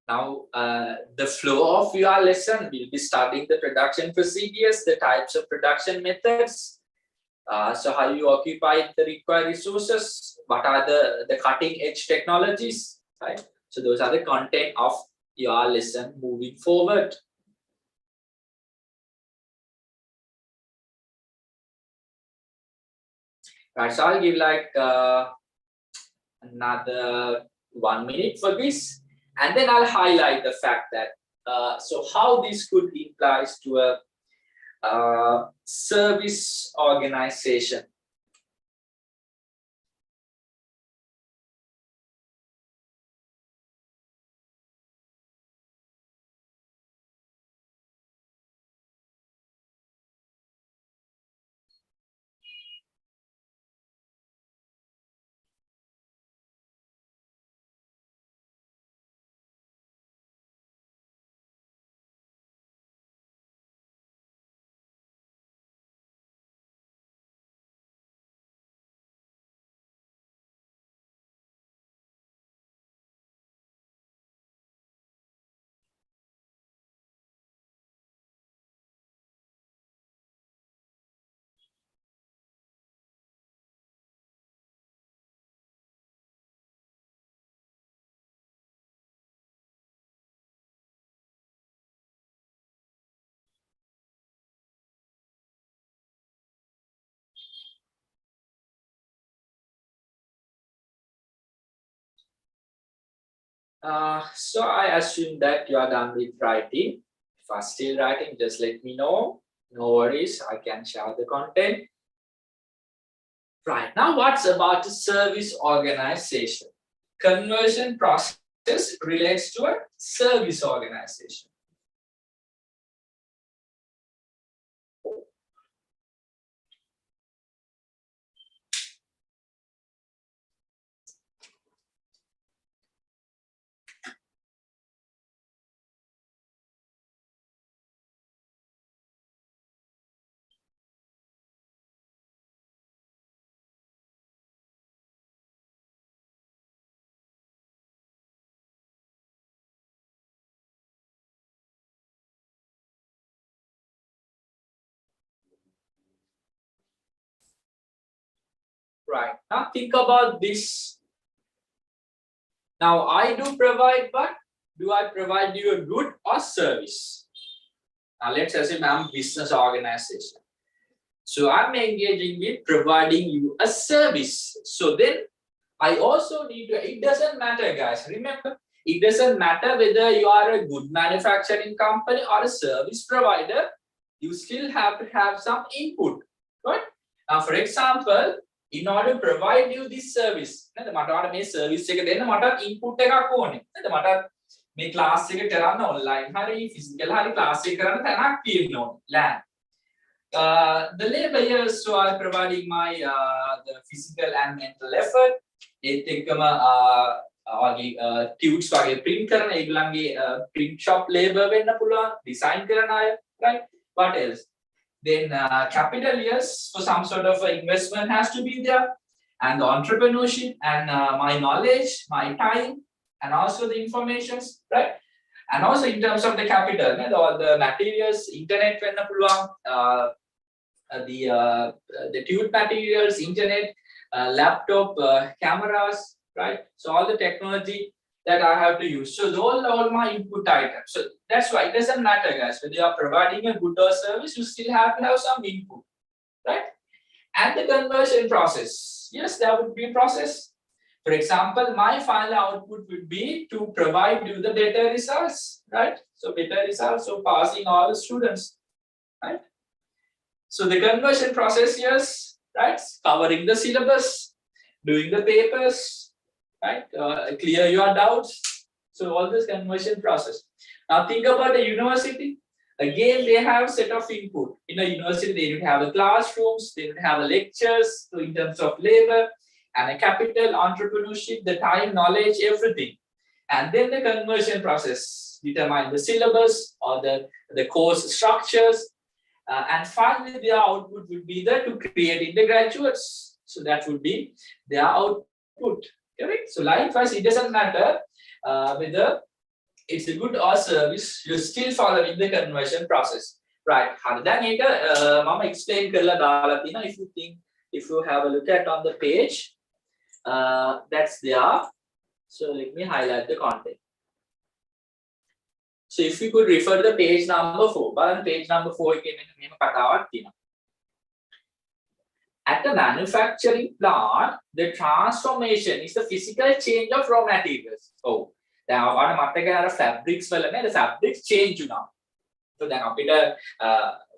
Now, the flow of your lesson, we'll be studying the production procedures, the types of production methods. So how you occupy the required resources, what are the cutting edge technologies, right? So those are the content of your lesson moving forward. Right, so I'll give like another 1 minute for this, and then I'll highlight the fact that so how this could imply to a service organization. So I assume that you are done with writing. If I'm still writing, just let me know. No worries, I can share the content. Right, now what's about the service organization? Conversion process relates to a service organization. Right, now think about this. Now I do provide, but do I provide you a good or service? Now let's assume I'm a business organization. So I'm engaging with providing you a service. So then I also need to, it doesn't matter guys, remember, it doesn't matter whether you are a good manufacturing company or a service provider, you still have to have some input, right? Now for example, in order to provide you this service, the service input මේ class එක කරන්න online හරි physical හරි class එක කරන්න තැනක් තියෙන්න ඕන LAN. The labor here, so I'm providing my the physical and mental effort. ඒත් එක්කම වගේ tubes වගේ print කරන ඒගොල්ලන්ගේ print shop labor වෙන්න පුළුවන් design කරන අය, right? What else? Then capital, yes, for some sort of investment has to be there, and the entrepreneurship and my knowledge, my time, and also the informations, right? And also in terms of the capital, all the materials, internet, the tube materials, internet, laptop, cameras, right? So all the technology that I have to use. So those are all my input items. So that's why it doesn't matter, guys. Whether you are providing a good or service, you still have to have some input, right? And the conversion process. Yes, there would be a process. For example, my final output would be to provide you the better results, right? So better results, so passing all the students, right? So the conversion process, yes, right? Covering the syllabus, doing the papers, right? Clear your doubts. So all this conversion process. Now think about the university. Again, they have set of input. In a university, they would have the classrooms, they would have the lectures, so in terms of labor, and a capital, entrepreneurship, the time, knowledge, everything. And then the conversion process, determine the syllabus or the course structures. And finally, their output would be there to creating the graduates. So that would be their output, correct? So likewise, it doesn't matter whether it's a good or service, you're still following the conversion process. Right. Then mama explain කරලා දාලා තියෙනවා. If you think, if you have a look at on the page, that's there. So let me highlight the content. So if you could refer to the page number 4. බලන්න page number 4 එකේ මෙන්න කතාවක් තියෙනවා. At the manufacturing plant, the transformation is the physical change of raw materials. Oh, දැන් ඔයාලට මතක අර fabrics වල නේද fabrics change වුණා. So දැන් අපිට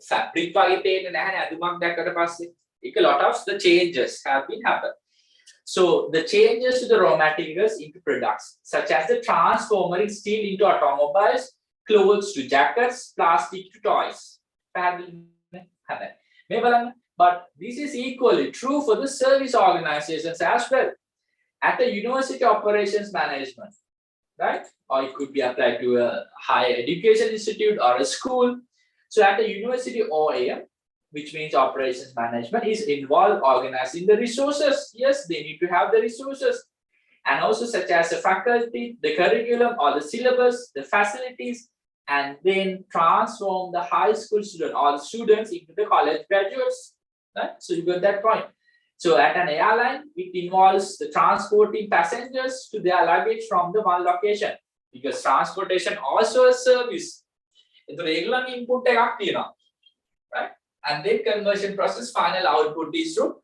fabric වගේ පේන්නේ නැහැනේ අදුමක් දැක්කට පස්සේ. A lot of the changes have been happened. So the changes to the raw materials into products, such as the transforming steel into automobiles, clothes to jackets, plastic to toys. But this is equally true for the service organizations as well. At the university operations management, right? Or it could be applied to a higher education institute or a school. So at the university OAM, which means operations management, is involved organizing the resources. Yes, they need to have the resources. And also such as the faculty, the curriculum or the syllabus, the facilities, and then transform the high school student or the students into the college graduates. Right? So you got that point. So at an airline, it involves the transporting passengers to their luggage from the one location, because transportation also a service. It's a regular input, right? And then conversion process, final output is to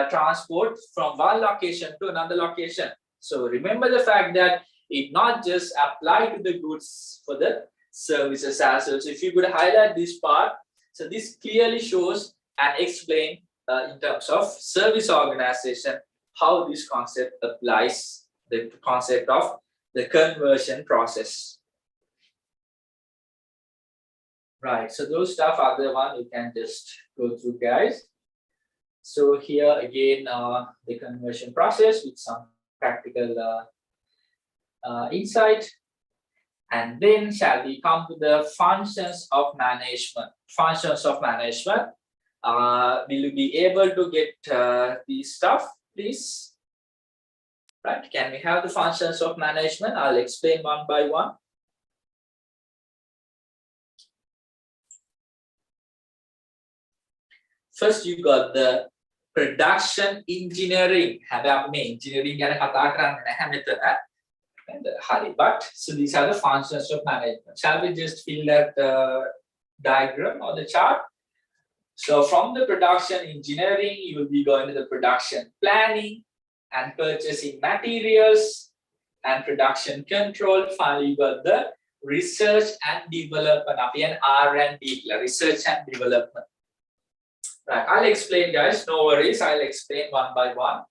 transport from one location to another location. So remember the fact that it not just apply to the goods for the services as well. So if you could highlight this part, so this clearly shows and explain in terms of service organization how this concept applies, the concept of the conversion process. Right, so those stuff are the one you can just go through, guys. So here again, the conversion process with some practical insight. And then shall we come to the functions of management. Functions of management. Will you be able to get these stuff, please? Right, can we have the functions of management? I'll explain one by one. First, you got the production engineering. Engineering but so these are the functions of management. Shall we just fill that diagram or the chart? So from the production engineering, you will be going to the production planning and purchasing materials and production control. Finally, you got the research and development. R&D, research and development. Right, I'll explain, guys. No worries. I'll explain one by one.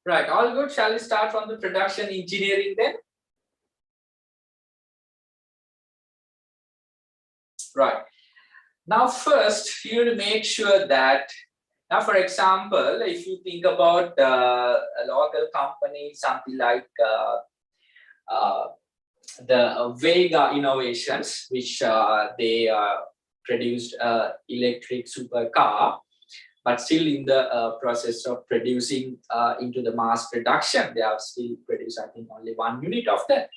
Right, all good. Shall we start from the production engineering then? Right. Now, first, you will make sure that, now, for example, if you think about a local company, something like the Vega Innovations, which they produced electric supercar, but still in the process of producing into the mass production. They have still produced, I think, only 1 unit of that.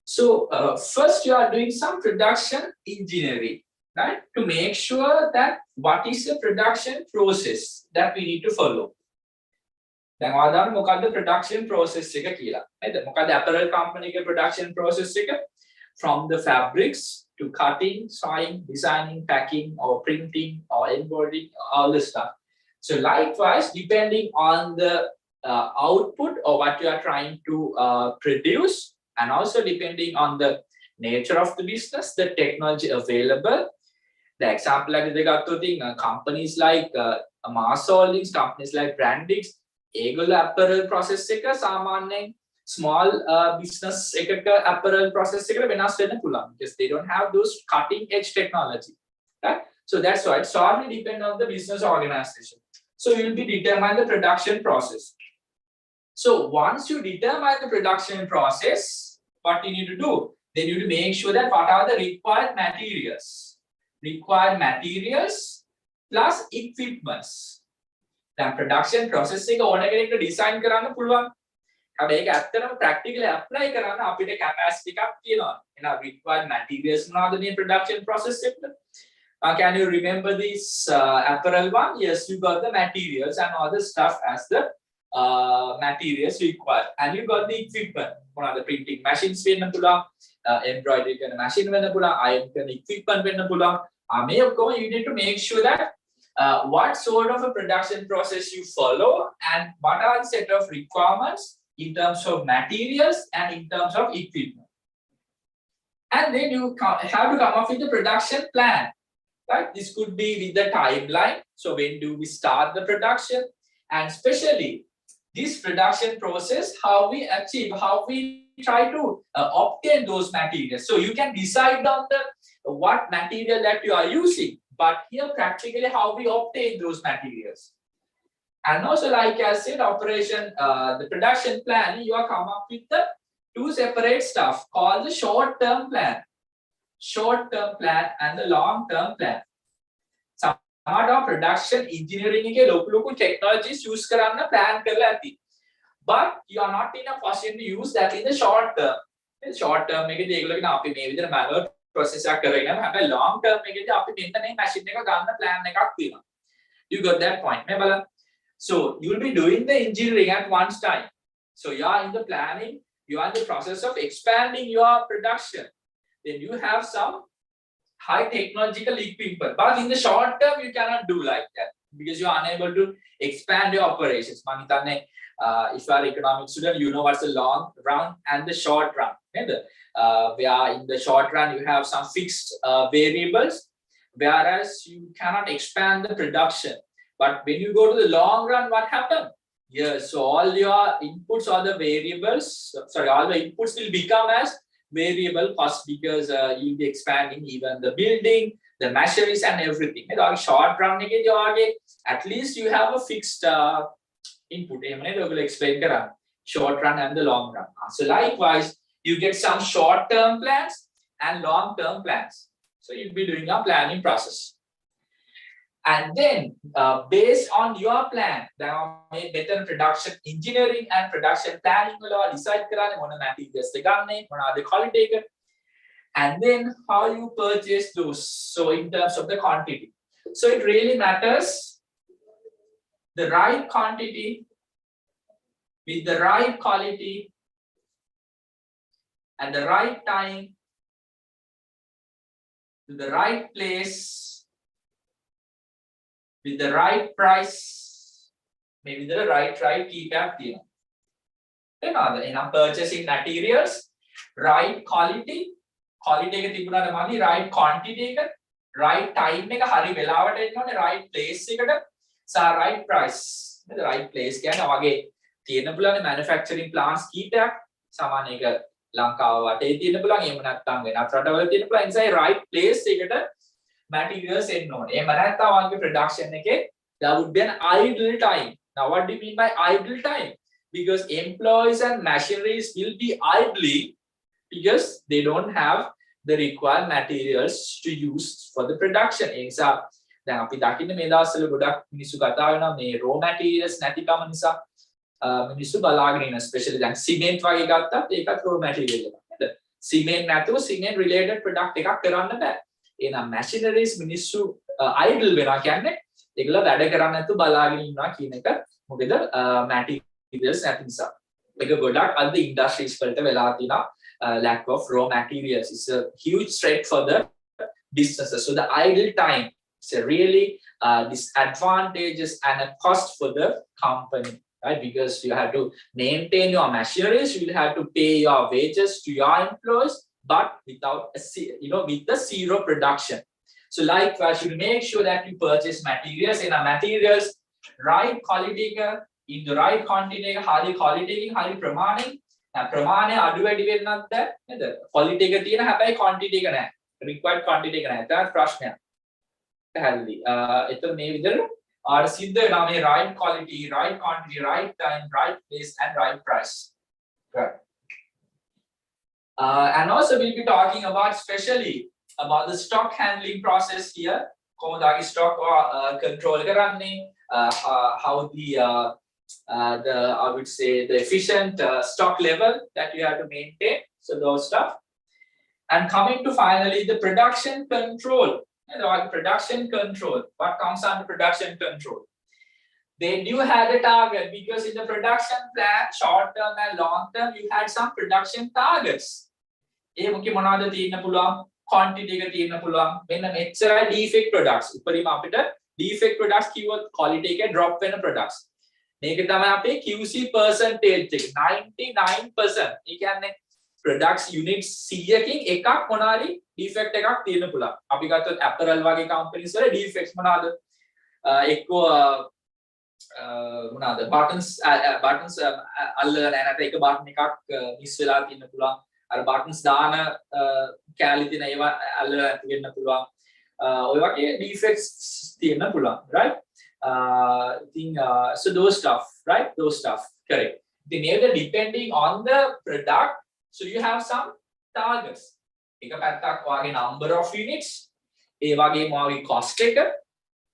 So first you are doing some production engineering, right? To make sure that what is the production process that we need to follow. දැන් ආදාන මොකද්ද production process එක කියලා. නේද? මොකද්ද apparel company එකේ production process එක? From the fabrics to cutting, sewing, designing, packing, or printing, or embroidering, all this stuff. So likewise, depending on the output or what you are trying to produce, and also depending on the nature of the business, the technology available. The example like they got to think companies like Mars Holdings, companies like Brandix, ඒගොල්ලෝ apparel process එක සාමාන්‍යයෙන් small business එකක apparel process එකට වෙනස් වෙන්න පුළුවන් because they don't have those cutting edge technology, right? So that's why it solely depend on the business organization. So you will be determine the production process. So once you determine the production process, what you need to do, then you need to make sure that what are the required materials plus equipments. දැන් production process එක ඕන කෙනෙක්ට design කරන්න පුළුවන්. හැබැයි ඒක ඇත්තටම practically apply කරන්න අපිට capacity එකක් තියෙනවා. එහෙනම් required materials මොනවද මේ production process එකට? Can you remember this apparel one? Yes, you got the materials and all the stuff as the materials required. And you got the equipment. මොනවද printing machines වෙන්න පුළුවන්, embroidery කරන machine වෙන්න පුළුවන්, iron කරන equipment වෙන්න පුළුවන්. මේ ඔක්කොම you need to make sure that what sort of a production process you follow and what are the set of requirements in terms of materials and in terms of equipment. And then you have to come up with the production plan, right? This could be with the timeline. So when do we start the production? And especially this production process, how we try to obtain those materials. So you can decide on the what material that you are using. But here practically how we obtain those materials. And also like I said, the production plan, you are come up with the two separate stuff called the short-term plan and the long-term plan. Some of production engineering ke local technologies use karana plan karla ඇති. But you are not in a position to use that in the short term. In short term එකේදී ඒගොල්ලෝ කියන අපි මේ විදිහට manual process එකක් කරගෙන යනවා. හැබැයි long term එකේදී අපි මෙන්න මේ machine එක ගන්න plan එකක් තියෙනවා. You got that point නේ බලන්න. So you will be doing the engineering at one time. So you are in the planning, you are in the process of expanding your production. Then you have some high technological equipment. But in the short term, you cannot do like that because you are unable to expand your operations. මම හිතන්නේ if you are economics student, you know what's the long run and the short run. Where in the short run you have some fixed variables, whereas you cannot expand the production. But when you go to the long run, what happens? Yes, so all your inputs or the variables, all the inputs will become as variable cost because you'll be expanding even the building, the machineries and everything. Short run, at least you have a fixed input. We'll explain short run and the long run. So likewise, you get some short-term plans and long-term plans. So you'll be doing a planning process. And then based on your plan, now better production engineering and production planning will decide what materials they gonna, what are the quality, and then how you purchase those. So in terms of the quantity, so it really matters the right quantity with the right quality at the right time to the right place with the right price, maybe the right keep up here. Then in purchasing materials, right quality එක තිබුණාද මදි, right quantity එක, right time එක හරි වෙලාවට එන්න ඕනේ, right place එකට, සහ right price. The right place කියන්නේ වගේ තියෙන පුළුවන් manufacturing plants කීපයක් සාමාන්‍ය එක ලංකාව වටේ තියෙන පුළුවන් එහෙම නැත්නම් වෙනත් රටවල තියෙන පුළුවන් ඒ නිසා right place එකට materials එන්න ඕනේ. එහෙම නැත්නම් ඔයගේ production එකේ there would be an idle time. Now what do you mean by idle time? Because employees and machineries will be idling because they don't have the required materials to use for the production. ඒ නිසා දැන් අපි දකින්න මේ දවස්වල ගොඩක් මිනිස්සු කතා වෙනවා මේ raw materials නැතිකම නිසා මිනිස්සු බලාගෙන ඉන්න especially දැන් cement වගේ ගත්තත් ඒකත් raw material එකක් නේද? cement නැතුව cement related product එකක් කරන්න බෑ. එහෙනම් machineries මිනිස්සු idle වෙනවා කියන්නේ ඒගොල්ලෝ වැඩ කරන්නේ නැතුව බලාගෙන ඉන්නවා කියන එක මොකද materials නැති නිසා. ඒක ගොඩක් අද industries වලට වෙලා තියෙනවා lack of raw materials is a huge threat for the businesses. So the idle time is a really disadvantages and a cost for the company, right? Because you have to maintain your machineries, you will have to pay your wages to your employees, but without with the zero production. So likewise, you make sure that you purchase materials in a materials right quality in the right quantity, high quality, high ප්‍රමාණය ප්‍රමාණය අඩු වැඩි වෙන්නත් බෑ නේද? quality එක තියෙන හැබැයි quantity එක නැහැ. required quantity එක නැහැ. ඒක ප්‍රශ්නයක්. පැහැදිලි. එතකොට මේ විදිහට ආර සිද්ධ වෙනවා මේ right quality, right quantity, right time, right place and right price. Right. And also we'll be talking about especially about the stock handling process here. කොහොමද ආගේ stock control කරන්නේ? How the I would say the efficient stock level that you have to maintain. So those stuff. And coming to finally the production control. Production control. What comes under production control? They do have a target because in the production plan, short term and long term, you had some production targets. ඒ මොකේ මොනවද තියෙන්න පුළුවන්? quantity එක තියෙන්න පුළුවන්. මෙන්න මෙච්චරයි defect products. උපරිම අපිට defect products කිව්වොත් quality එකේ drop වෙන products. මේක තමයි අපේ QC percentage එක 99%. ඒ කියන්නේ products units 100කින් එකක් මොනවාරි defect එකක් තියෙන්න පුළුවන්. අපි ගත්තොත් apparel වගේ companies වල defects මොනවාද? එක්කෝ මොනවාද buttons අල්ලලා නැහැ නැත්නම් එක button එකක් miss වෙලා තියෙන්න පුළුවන්. අර buttons දාන කැලි තියෙන ඒවා අල්ලලා නැති වෙන්න පුළුවන්. ඔය වගේ defects තියෙන්න පුළුවන්, right? So those stuff, right? Those stuff, correct. Then depending on the product, so you have some targets. එක පැත්තක් වාගේ number of units, ඒ වගේම වාගේ cost එක,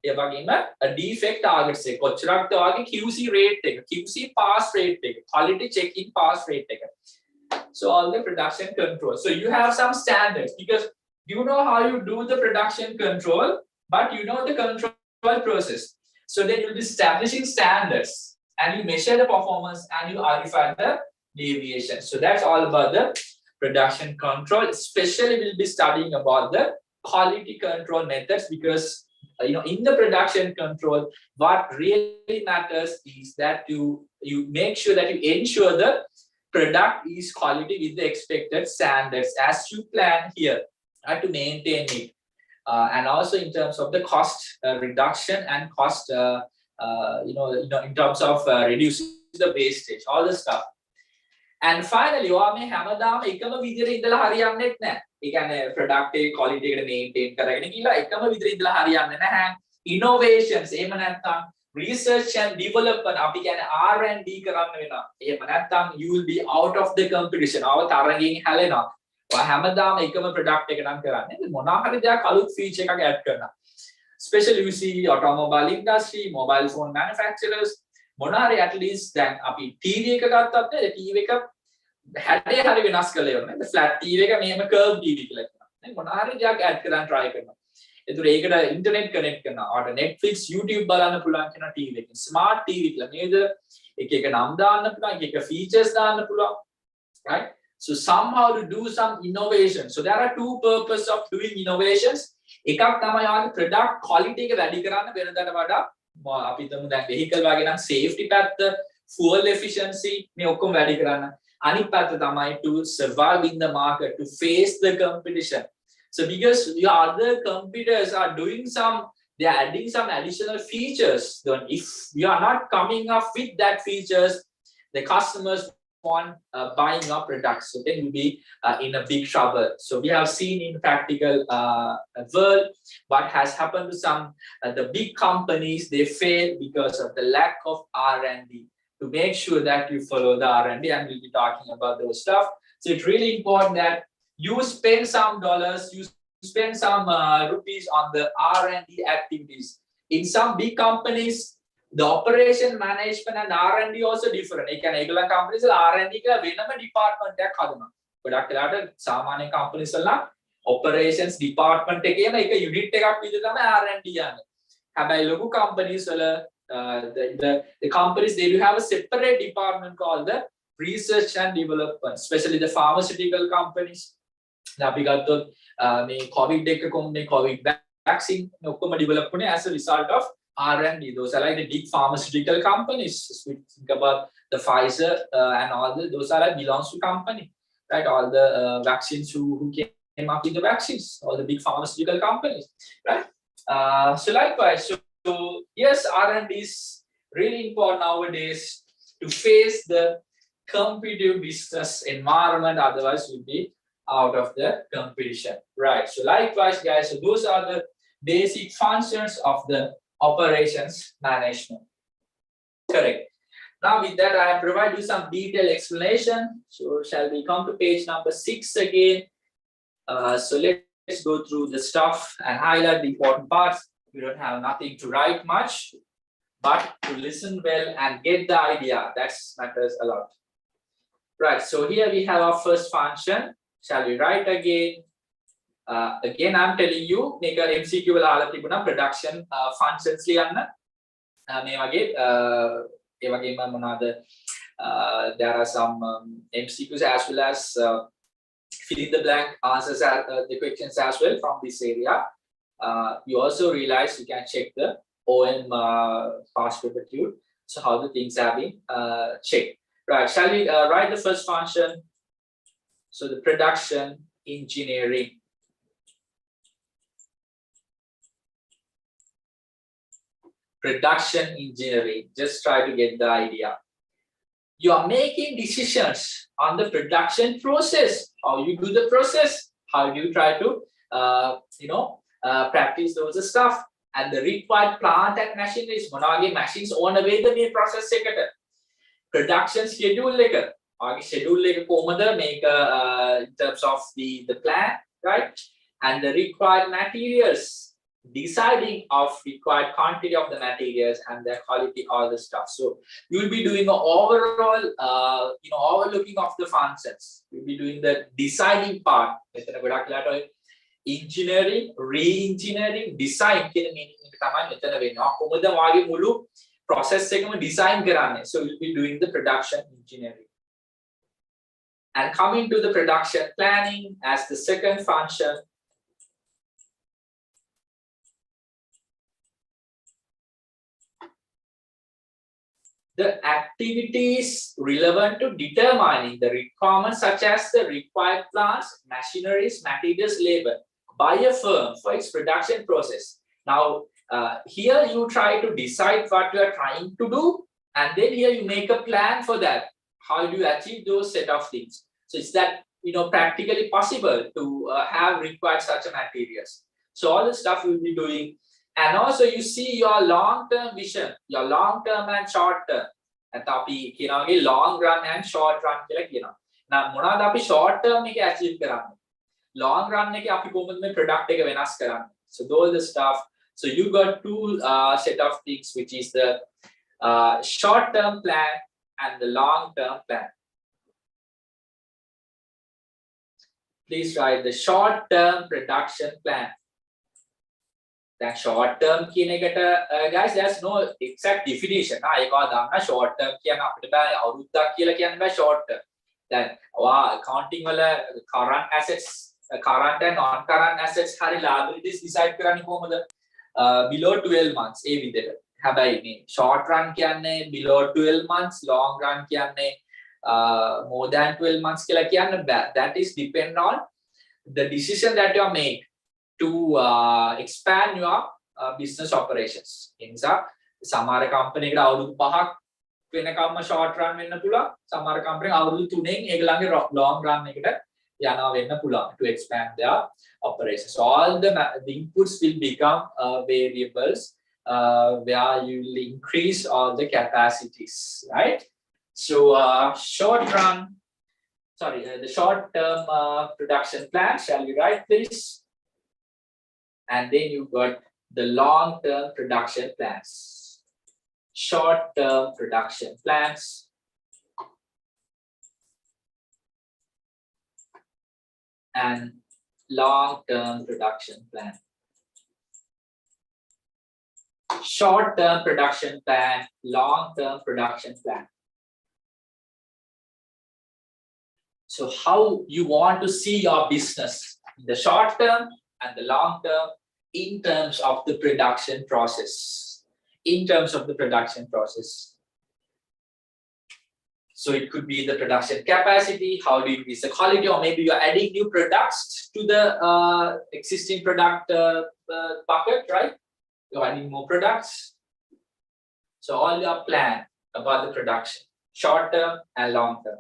ඒ වගේම defect targets එක. කොච්චරක්ද වාගේ QC rate එක, QC pass rate එක, quality checking pass rate එක. So all the production control. So you have some standards because you know how you do the production control, but you know the control process. So then you'll be establishing standards and you measure the performance and you verify the deviation. So that's all about the production control. Especially we'll be studying about the quality control methods because in the production control, what really matters is that you make sure that you ensure the product is quality with the expected standards as you plan here to maintain it. And also in terms of the cost reduction and cost, in terms of reducing the wastage, all the stuff. And finally, ඔයා මේ හැමදාම එකම විදිහට ඉඳලා හරියන්නේ නැහැ. ඒ කියන්නේ product එකේ quality එකට maintain කරගෙන ගිහලා එකම විදිහට ඉඳලා හරියන්නේ නැහැ. Innovations එහෙම නැත්නම් research and development අපි කියන්නේ R&D කරන්න වෙනවා. එහෙම නැත්නම් you will be out of the competition. ආව තරගයෙන් හැලෙනවා. ඔයා හැමදාම එකම product එක නම් කරන්නේ. මොනවා හරි දෙයක් අලුත් feature එකක් add කරනවා. Especially you see automobile industry, mobile phone manufacturers, මොනවා හරි at least දැන් අපි TV එක ගත්තත් නේ TV එක හැඩය හරි වෙනස් කරලා ඉවරනේ. flat TV එක මෙහෙම curve TV කියලා කියනවා. නේ මොනවා හරි දෙයක් add කරන්න try කරනවා. ඒතර ඒකට internet connect කරනවා. ආට Netflix, YouTube බලන්න පුළුවන් කියන TV එකකින්. smart TV කියලා නේද? එක එක නම් දාන්න පුළුවන්, එක එක features දාන්න පුළුවන්. Right? So somehow to do some innovation. So there are two purposes of doing innovations. එකක් තමයි ආගේ product quality එක වැඩි කරන්න වෙනදාට වඩා අපි හිතමු දැන් vehicle වගේ නම් safety පැත්ත, fuel efficiency මේ ඔක්කොම වැඩි කරන්න. අනිත් පැත්ත තමයි to survive in the market, to face the competition. So because your other competitors are doing they are adding some additional features. Then if you are not coming up with that features, the customers want buying your products, so then you'll be in a big trouble. So we have seen in practical world what has happened to some the big companies. They fail because of the lack of R&D to make sure that you follow the R&D, and we'll be talking about those stuff. So it's really important that you spend some dollars, you spend some rupees on the R&D activities. In some big companies, the operation management and R&D also different. ඒ කියන්නේ ඒගොල්ලන් companies වල R&D කියලා වෙනම department එකක් හදනවා. ගොඩක් වෙලාවට සාමාන්‍ය companies වල operations department එකේම එක unit එකක් විදිහට තමයි R&D යන්නේ. හැබැයි ලොකු companies වල the companies, they do have a separate department called the research and development, especially the pharmaceutical companies. අපි ගත්තොත් මේ COVID එක කොහොමද COVID vaccine ඔක්කොම develop වුණේ as a result of R&D. Those are like the big pharmaceutical companies. We think about the Pfizer and all those are like belongs to company, right? All the vaccines who came up with the vaccines, all the big pharmaceutical companies, right? So likewise, so yes, R&D is really important nowadays to face the competitive business environment. Otherwise, we'll be out of the competition, right? So likewise, guys, so those are the basic functions of the operations management. Correct. Now with that, I have provided you some detailed explanation. So shall we come to page number 6 again? So let's go through the stuff and highlight the important parts. We don't have nothing to write much, but to listen well and get the idea, that matters a lot. Right, so here we have our first function. Shall we write again? Again, I'm telling you, make a MCQ වල අහලා තිබුණා production functions ලියන්න. මේ වගේ ඒ වගේම මොනවාද there are some MCQs as well as fill in the blank answers the questions as well from this area. You also realize you can check the OM past paper tube. So how the things have been checked. Right, shall we write the first function? So the production engineering. Production engineering, just try to get the idea. You are making decisions on the production process, how you do the process, how do you try to practice those stuff, and the required plant and machineries. මොනවාගේ machines ඕන වේද මේ process එකට. Production schedule එක. ආගේ schedule එක කොහොමද මේක in terms of the plan, right? And the required materials. Deciding of required quantity of the materials and their quality, all the stuff. So you'll be doing an overall, overlooking of the functions. You'll be doing the deciding part. Engineering, re-engineering, design. Process design. So you'll be doing the production engineering. And coming to the production planning as the second function. The activities relevant to determining the requirements such as the required plants, machineries, materials, labor by a firm for its production process. Now, here you try to decide what you are trying to do, and then here you make a plan for that. How do you achieve those set of things? So it's that, practically possible to have required such a materials. So all the stuff you'll be doing. And also you see your long-term vision, your long-term and short-term. And අපි කියනවාගේ long run and short run කියලා කියනවා. Now මොනවාද අපි short term එක achieve කරන්නේ? Long run එකේ අපි කොහොමද මේ product එක වෙනස් කරන්නේ? So those the stuff. So you got two set of things, which is the short-term plan and the long-term plan. Please write the short-term production plan. That short term කියන එකට guys, there's no exact definition. ඒකව දාන්න short term කියන අපිට බෑ අවුරුද්දක් කියලා කියන්න බෑ short term. දැන් accounting වල current assets, current and non current assets හරි liabilities decide කරන්නේ කොහොමද? Below 12 months ඒ විදිහට. හැබැයි මේ short run කියන්නේ below 12 months, long run කියන්නේ more than 12 months කියලා කියන්න බෑ. That is depend on the decision that you make to expand your business operations. In sa samara company එකකට අවුරුදු 5ක් වෙනකම්ම short run වෙන්න පුළුවන්. සමහර company අවුරුදු 3න් ඒගොල්ලන්ගේ long run එකට යනවා වෙන්න පුළුවන් to expand their operations. So all the inputs will become variables where you will increase all the capacities, right? So the short term production plan, shall we write please? And then you got the long term production plans. Short term production plans and long term production plan. Short term production plan, long term production plan. So how you want to see your business in the short term and the long term in terms of the production process. In terms of the production process. So it could be the production capacity, how do you increase the quality, or maybe you're adding new products to the existing product bucket, right? You're adding more products. So all your plan about the production, short term and long term.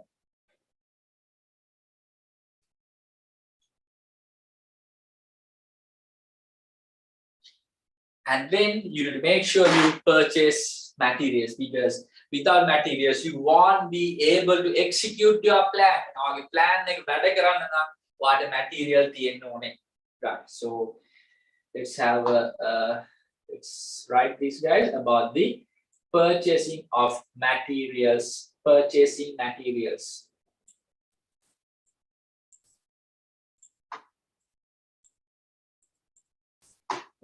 And then you need to make sure you purchase materials, because without materials you won't be able to execute your plan. Our plan එක වැඩ කරන්න නම් what material තියෙන්න ඕනේ. Right. So let's write this guys about the purchasing of materials. Purchasing materials.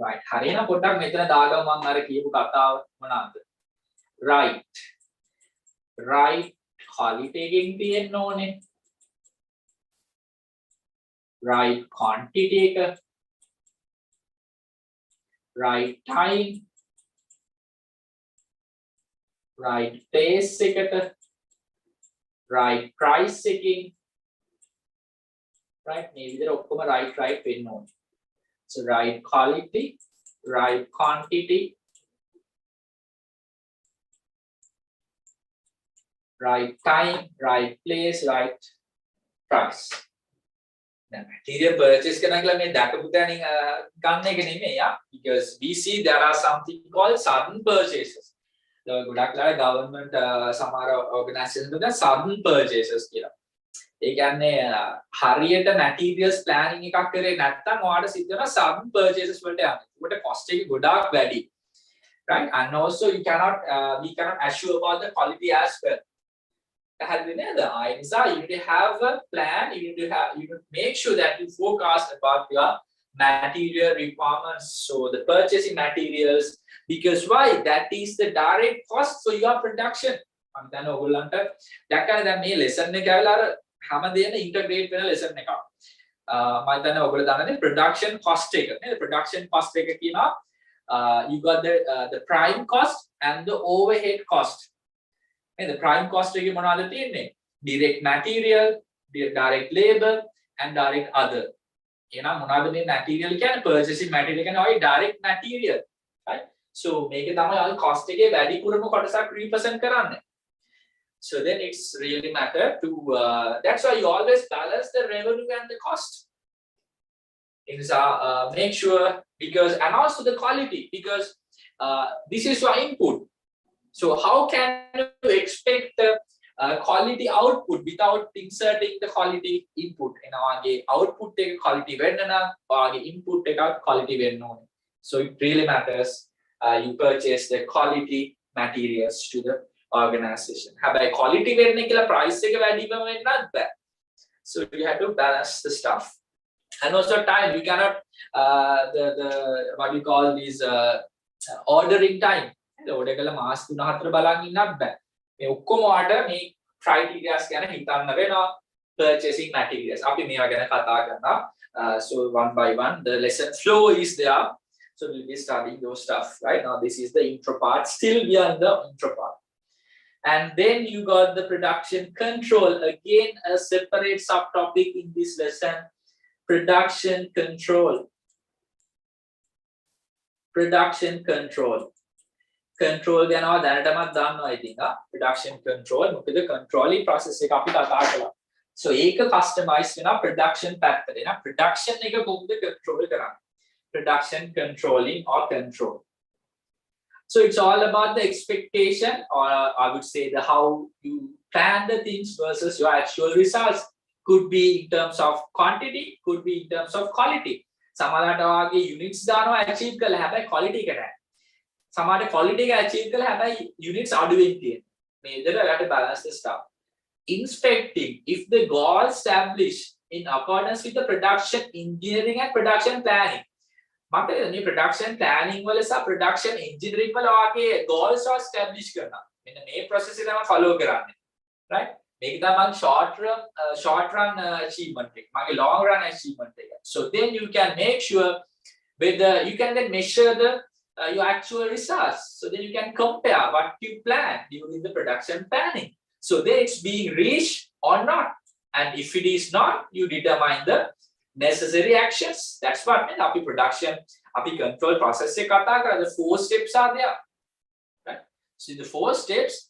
Right. හරියන පොඩ්ඩක් මෙතන දාගමු මම අර කියපු කතාව මොනවාද? Right. Right quality එකකින් තියෙන්න ඕනේ. Right quantity එක. Right time. Right place එකට. Right price එකකින්. Right මේ විදිහට ඔක්කොම right වෙන්න ඕනේ. So right quality, right quantity, right time, right place, right price. Now, material purchase කරන කියලා මේ දැකපු තැනින් ගන්න එක නෙමෙයි because we see there are something called sudden purchases. ගොඩක් ලාට government සමහර organizations වල sudden purchases කියලා. ඒ කියන්නේ හරියට materials planning එකක් කරේ නැත්නම් ඔයාලට සිද්ධ වෙන sudden purchases වලට යන්න. ඒකට cost එක ගොඩාක් වැඩි. Right? And also we cannot assure about the quality as well. පැහැදිලි නේද? ඒ නිසා you need to have a plan, you need to make sure that you forecast about your material requirements. So the purchasing materials, because why? That is the direct cost for your production. මම දැන් ඔයගොල්ලන්ට දැක්කම දැන් මේ lesson එක ඇවිල්ලා අර හැමදේම integrate වෙන lesson එකක්. මම දැන් ඔයගොල්ලෝ දන්නනේ production cost එක නේද? production cost එක කියනවා you got the prime cost and the overhead cost. The prime cost එකේ මොනවද තියෙන්නේ? Direct material, direct labor and direct other. එහෙනම් මොනවද මේ material කියන්නේ? Purchasing material කියන්නේ ඔය direct material. Right? So මේක තමයි ඔය cost එකේ වැඩිපුරම කොටසක් represent කරන්නේ. So then it's really matter to that's why you always balance the revenue and the cost. Make sure, because and also the quality, because this is your input. So how can you expect the quality output without inserting the quality input? In our output take quality venna or input take out quality venna. So it really matters. You purchase the quality materials to the organization. Have a quality venna kila price එක වැඩිම වෙන්නත් බෑ. So you have to balance the stuff. And also time, you cannot the what you call these ordering time. Order කළ මාස 3-4 බලන් ඉන්නත් බෑ. මේ ඔක්කොම වාට මේ criterias ගැන හිතන්න වෙනවා. Purchasing materials. අපි මේවා ගැන කතා කරනවා. So one by one the lesson flow is there. So we'll be studying those stuff. Right now this is the intro part. Still we are in the intro part. And then you got the production control. Again a separate subtopic in this lesson. Production control. Production control. control යනවා දැනටමත් දන්නවා ඉතින් production control මොකද controlling process එක අපි කතා කළා. So ඒක customize වෙනවා production පැත්තට. එහෙනම් production එක කොහොමද control කරන්නේ? Production controlling or control. So it's all about the expectation, or I would say the how you plan the things versus your actual results. Could be in terms of quantity, could be in terms of quality. සමහරවිට වාගේ units දානවා achieve කළා හැබැයි quality එක නැහැ. සමහරවිට quality එක achieve කළා හැබැයි units අඩුවෙන් තියෙනවා. මේ විදිහට ඔයාලට balance the stuff. Inspecting if the goals established in accordance with the production engineering and production planning. මට මේ production planning වල සහ production engineering වල වාගේ goals establish කරනවා. මෙන්න මේ process එක තමයි follow කරන්නේ. Right? මේක තමයි short run achievement එක. මගේ long run achievement එක. So then you can make sure whether you can then measure the your actual results. So then you can compare what you plan during the production planning. So then it's being reached or not. And if it is not, you determine the necessary actions. That's what means api production, api control process එක කතා කරා. The 4 steps are there. Right? So the 4 steps,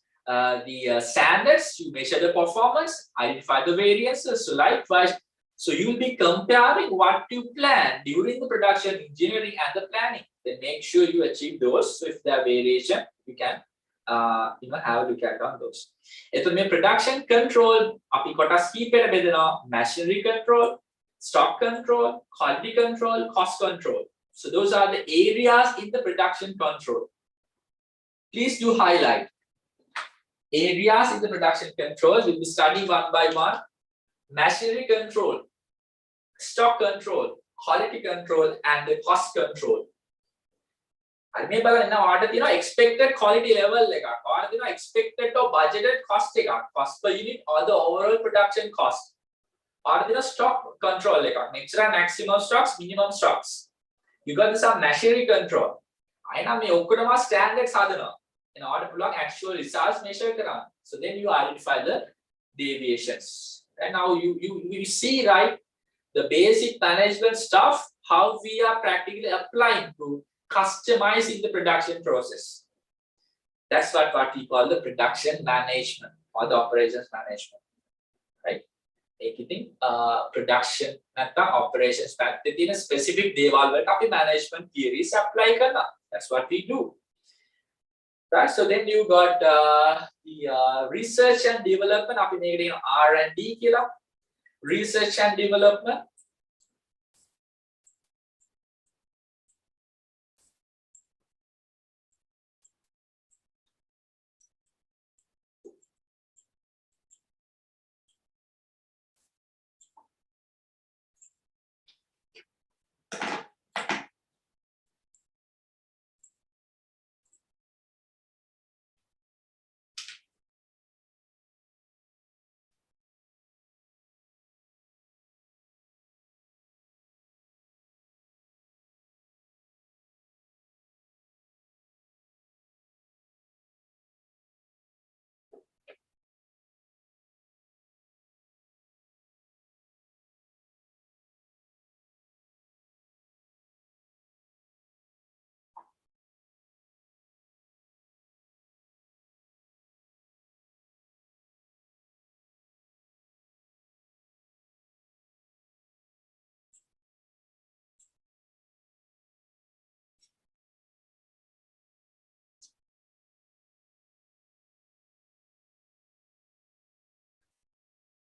the standards, you measure the performance, identify the variances. So likewise, so you'll be comparing what you plan during the production engineering and the planning. Then make sure you achieve those. So if there are variation, you can have a look at on those. එතකොට මේ production control අපි කොටස් කීපයකට බෙදනවා. Machinery control, stock control, quality control, cost control. So those are the areas in the production control. Please do highlight areas in the production control. We'll be studying one by one. Machinery control, stock control, quality control, and the cost control. හරි මේ බලන්න ඔයාලට තියෙනවා expected quality level එකක්. ඔයාලට තියෙනවා expected or budgeted cost එකක්. Cost per unit or the overall production cost. ඔයාලට තියෙනවා stock control එකක්. මෙච්චර maximum stocks, minimum stocks. You got some machinery control. අයනම් මේ ඔක්කොටම standards හදනවා. In order to log actual results measure කරන්න. So then you identify the deviations. And now you see, right, the basic management stuff, how we are practically applying to customizing the production process. That's what we call the production management or the operations management, right? Making production නැත්නම් operations පැත්තේ තියෙන specific දේවල් වලට අපි management theories apply කරනවා. That's what we do. Right? So then you got the research and development. අපි මේකට කියන R&D කියලා. Research and development.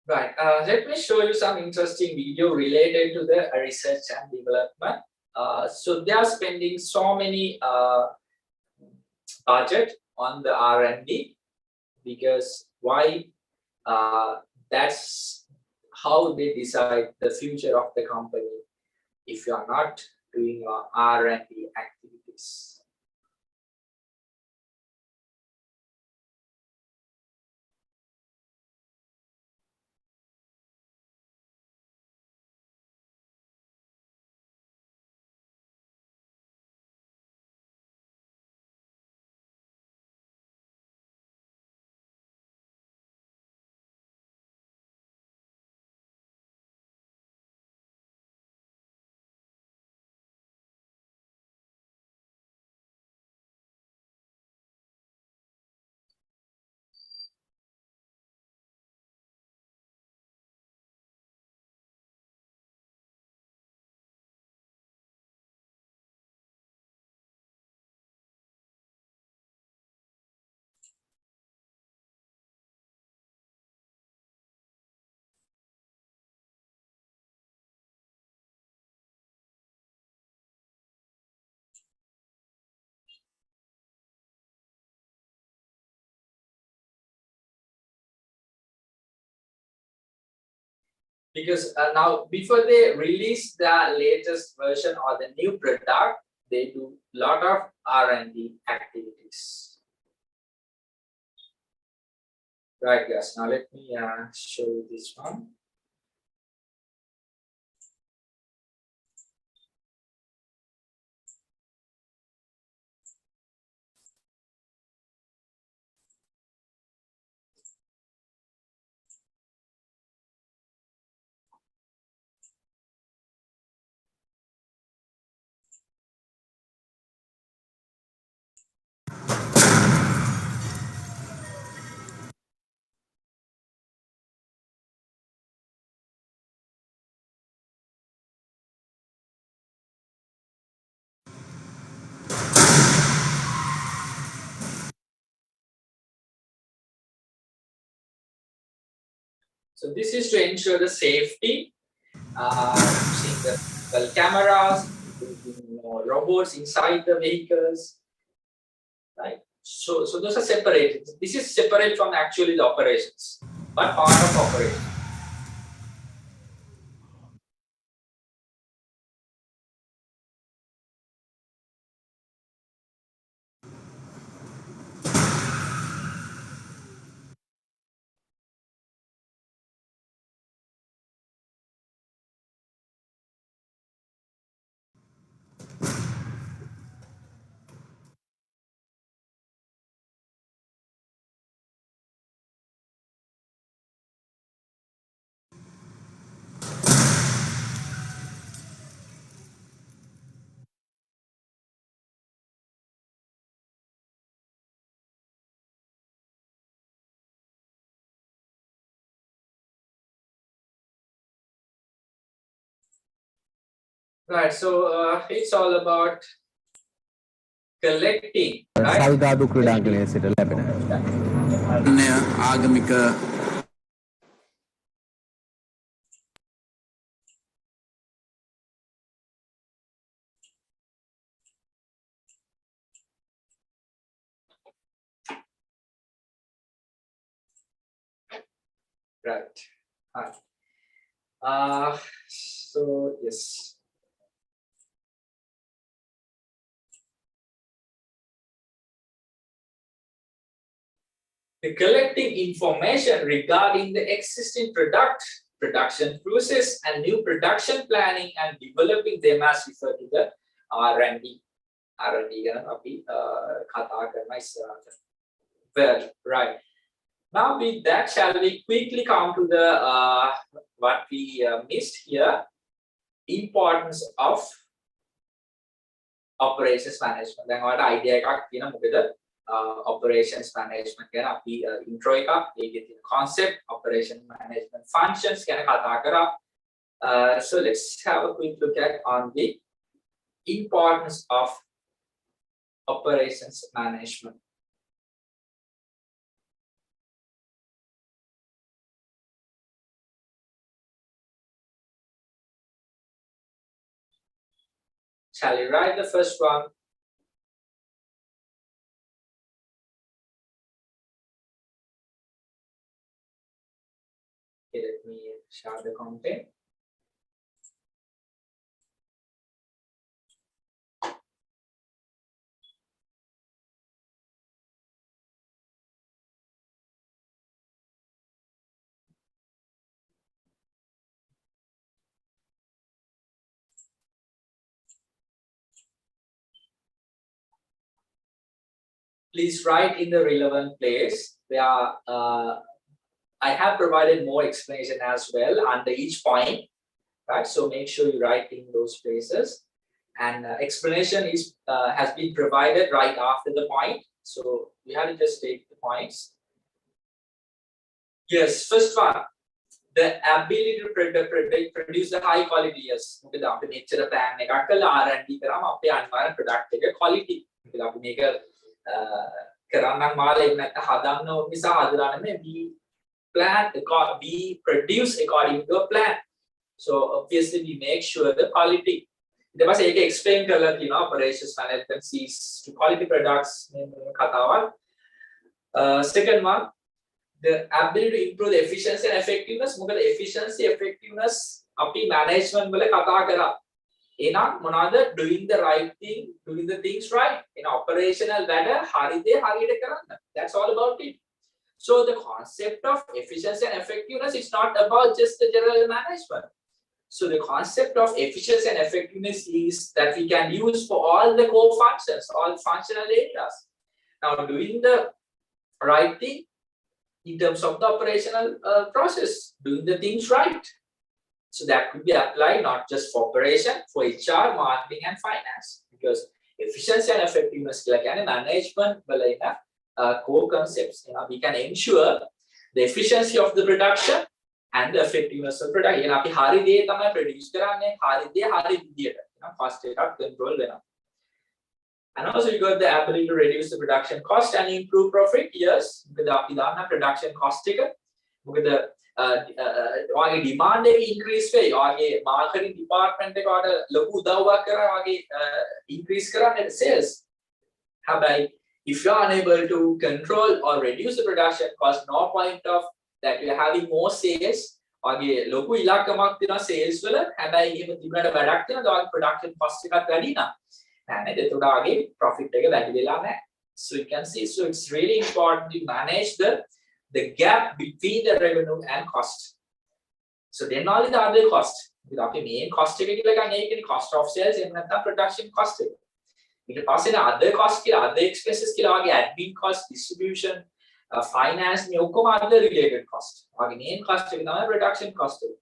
Right. Let me show you some interesting video related to the research and development. So they are spending so many budget on the R&D because why? That's how they decide the future of the company. If you are not doing R&D activities. because now before they release the latest version or the new product, they do a lot of R&D activities. Right, guys. Now let me show you this one. So this is to ensure the safety, using the physical cameras, using robots inside the vehicles, right? So those are separated. This is separate from actually the operations, but part of operation. Right, so it's all about collecting, right? සවිධාතු ක්‍රීඩාංගණයේ සිට ලැබෙන ආගමික Right. So yes. The collecting information regarding the existing production process and new production planning and developing them as referred to the R&D. R&D well, right. Now with that, shall we quickly come to the what we missed here, importance of operations management. Then what idea operations management intro concept, operation management functions. So let's have a quick look at on the importance of operations management. Shall we write the first one? Okay, let me share the content. Please write in the relevant place where I have provided more explanation as well under each point, right? So make sure you write in those places, and explanation is has been provided right after the point. So we have to just take the points. Yes, first one, the ability to produce the high quality. Yes, nature plan R&D product quality. We produce according to a plan. So obviously we make sure the quality. There was explain operations management sees to quality products. Second one, the ability to improve the efficiency and effectiveness. මොකද efficiency effectiveness අපි management වල කතා කරා. එහෙනම් මොනවාද? doing the right thing, doing the things right. in operational වැඩ හරි දේ හරියට කරන්න. That's all about it. So the concept of efficiency and effectiveness is not about just the general management. So the concept of efficiency and effectiveness is that we can use for all the core functions, all functional areas. Now doing the right thing in terms of the operational process, doing the things right. So that could be applied not just for operation, for HR, marketing and finance. Because efficiency and effectiveness like any management core concepts. We can ensure the efficiency of the production and the effectiveness of production. අපි හරි දේ තමයි produce කරන්නේ, හරි දේ හරි විදියට. Cost එකක් control වෙනවා. And also you got the ability to reduce the production cost and improve profit. Yes, මොකද අපි දාන්න production cost එක. මොකද ඔයාගේ demand එක increase වෙයි. ඔයාගේ marketing department එක ඔයාට ලොකු උදව්වක් කරා ඔයාගේ increase කරන්න sales. හැබැයි if you are unable to control or reduce the production cost, no point of that you are having more sales. ඔයාගේ ලොකු ඉලක්කමක් තියෙනවා sales වල. හැබැයි එහෙම තිබුණාට වැඩක් තියෙනවා. ඔයාගේ production cost එකත් වැඩි නම් නෑ එතකොට ආගේ profit එක වැඩි වෙලා නැහැ. So you can see, so it's really important to manage the gap between the revenue and cost. So then only the other cost. with අපි main cost එක කියලා ගන්න ඒකනේ cost of sales එහෙම නැත්නම් production cost එක. ඊට පස්සේ other cost කියලා other expenses කියලා වගේ admin cost, distribution, finance මේ ඔක්කොම other related cost. වගේ main cost එක තමයි production cost එක.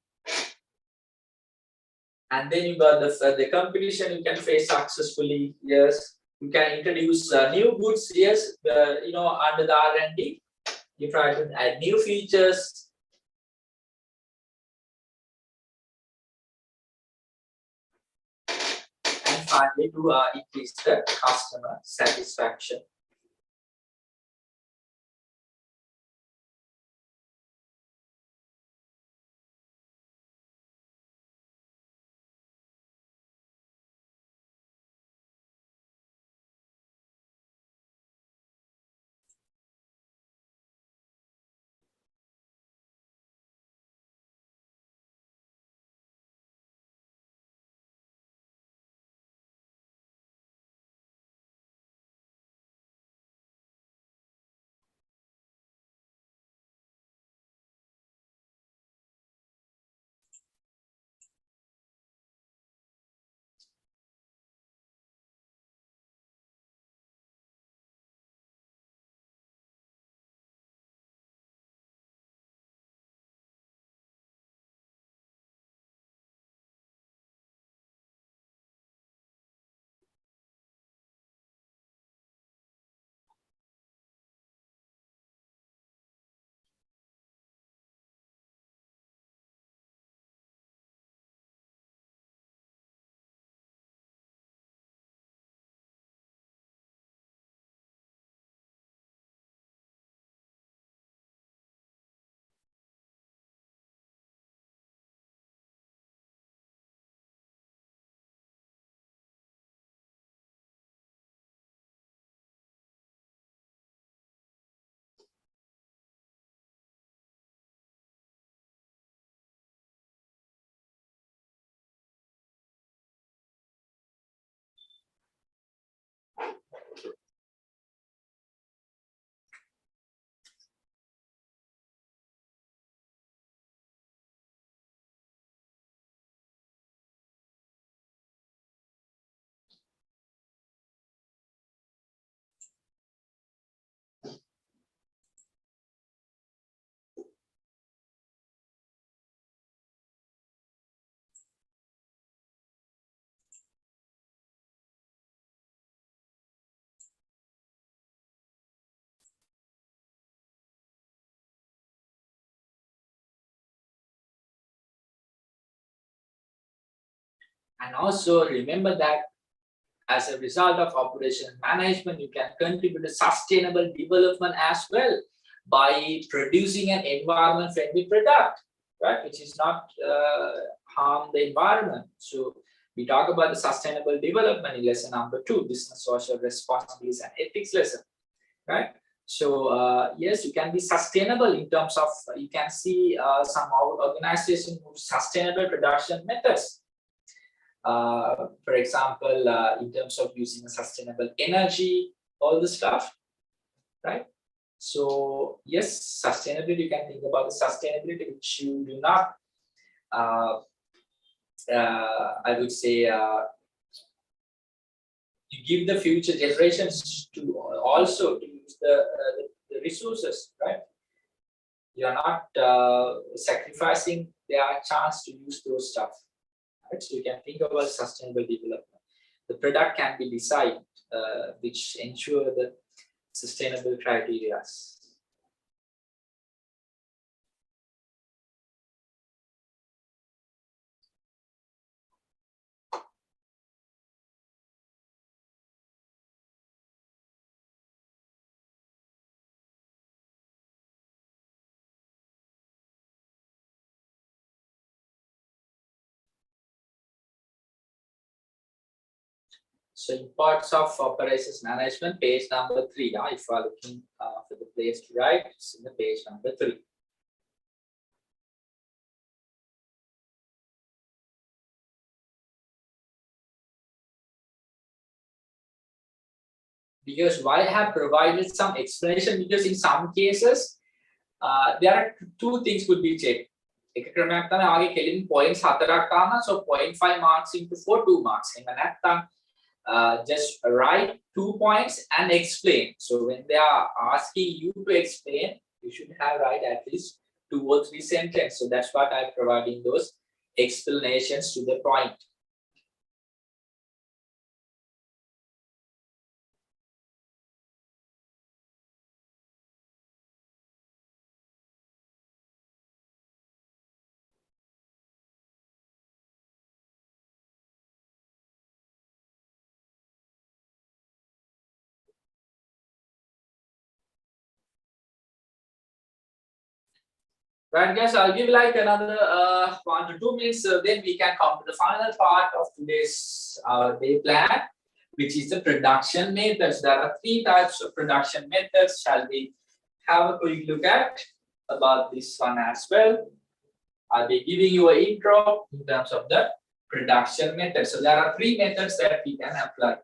And then you got the competition you can face successfully. Yes, you can introduce new goods. Yes, under the R&D, you try to add new features. And finally, to increase the customer satisfaction. And also remember that as a result of operational management, you can contribute to sustainable development as well by producing an environment-friendly product, right? Which is not harm the environment. So we talk about the sustainable development in lesson number 2, business social responsibilities and ethics lesson, right? So yes, you can be sustainable in terms of, you can see some organizations move sustainable production methods. For example, in terms of using sustainable energy, all the stuff, right? So yes, sustainability, you can think about the sustainability which you do not, I would say, you give the future generations to also to use the resources, right? You are not sacrificing their chance to use those stuff, right? So you can think about sustainable development. The product can be designed which ensure the sustainable criteria. So in parts of operations management, page number 3. If you are looking for the place to write, it's in the page number 3. Because why I have provided some explanation, because in some cases there are two things could be checked. එක ක්‍රමයක් තමයි ආගේ කෙලින් points 4ක් ආවම so 0.5 marks into 4 2 marks. එහෙම නැත්නම් just write 2 points and explain. So when they are asking you to explain, you should have write at least 2 or 3 sentences. So that's what I'm providing those explanations to the point. Right, guys, I'll give like another 1 to 2 minutes, then we can come to the final part of today's day plan, which is the production methods. There are 3 types of production methods. Shall we have a quick look at about this one as well? I'll be giving you an intro in terms of the production methods. So there are 3 methods that we can apply.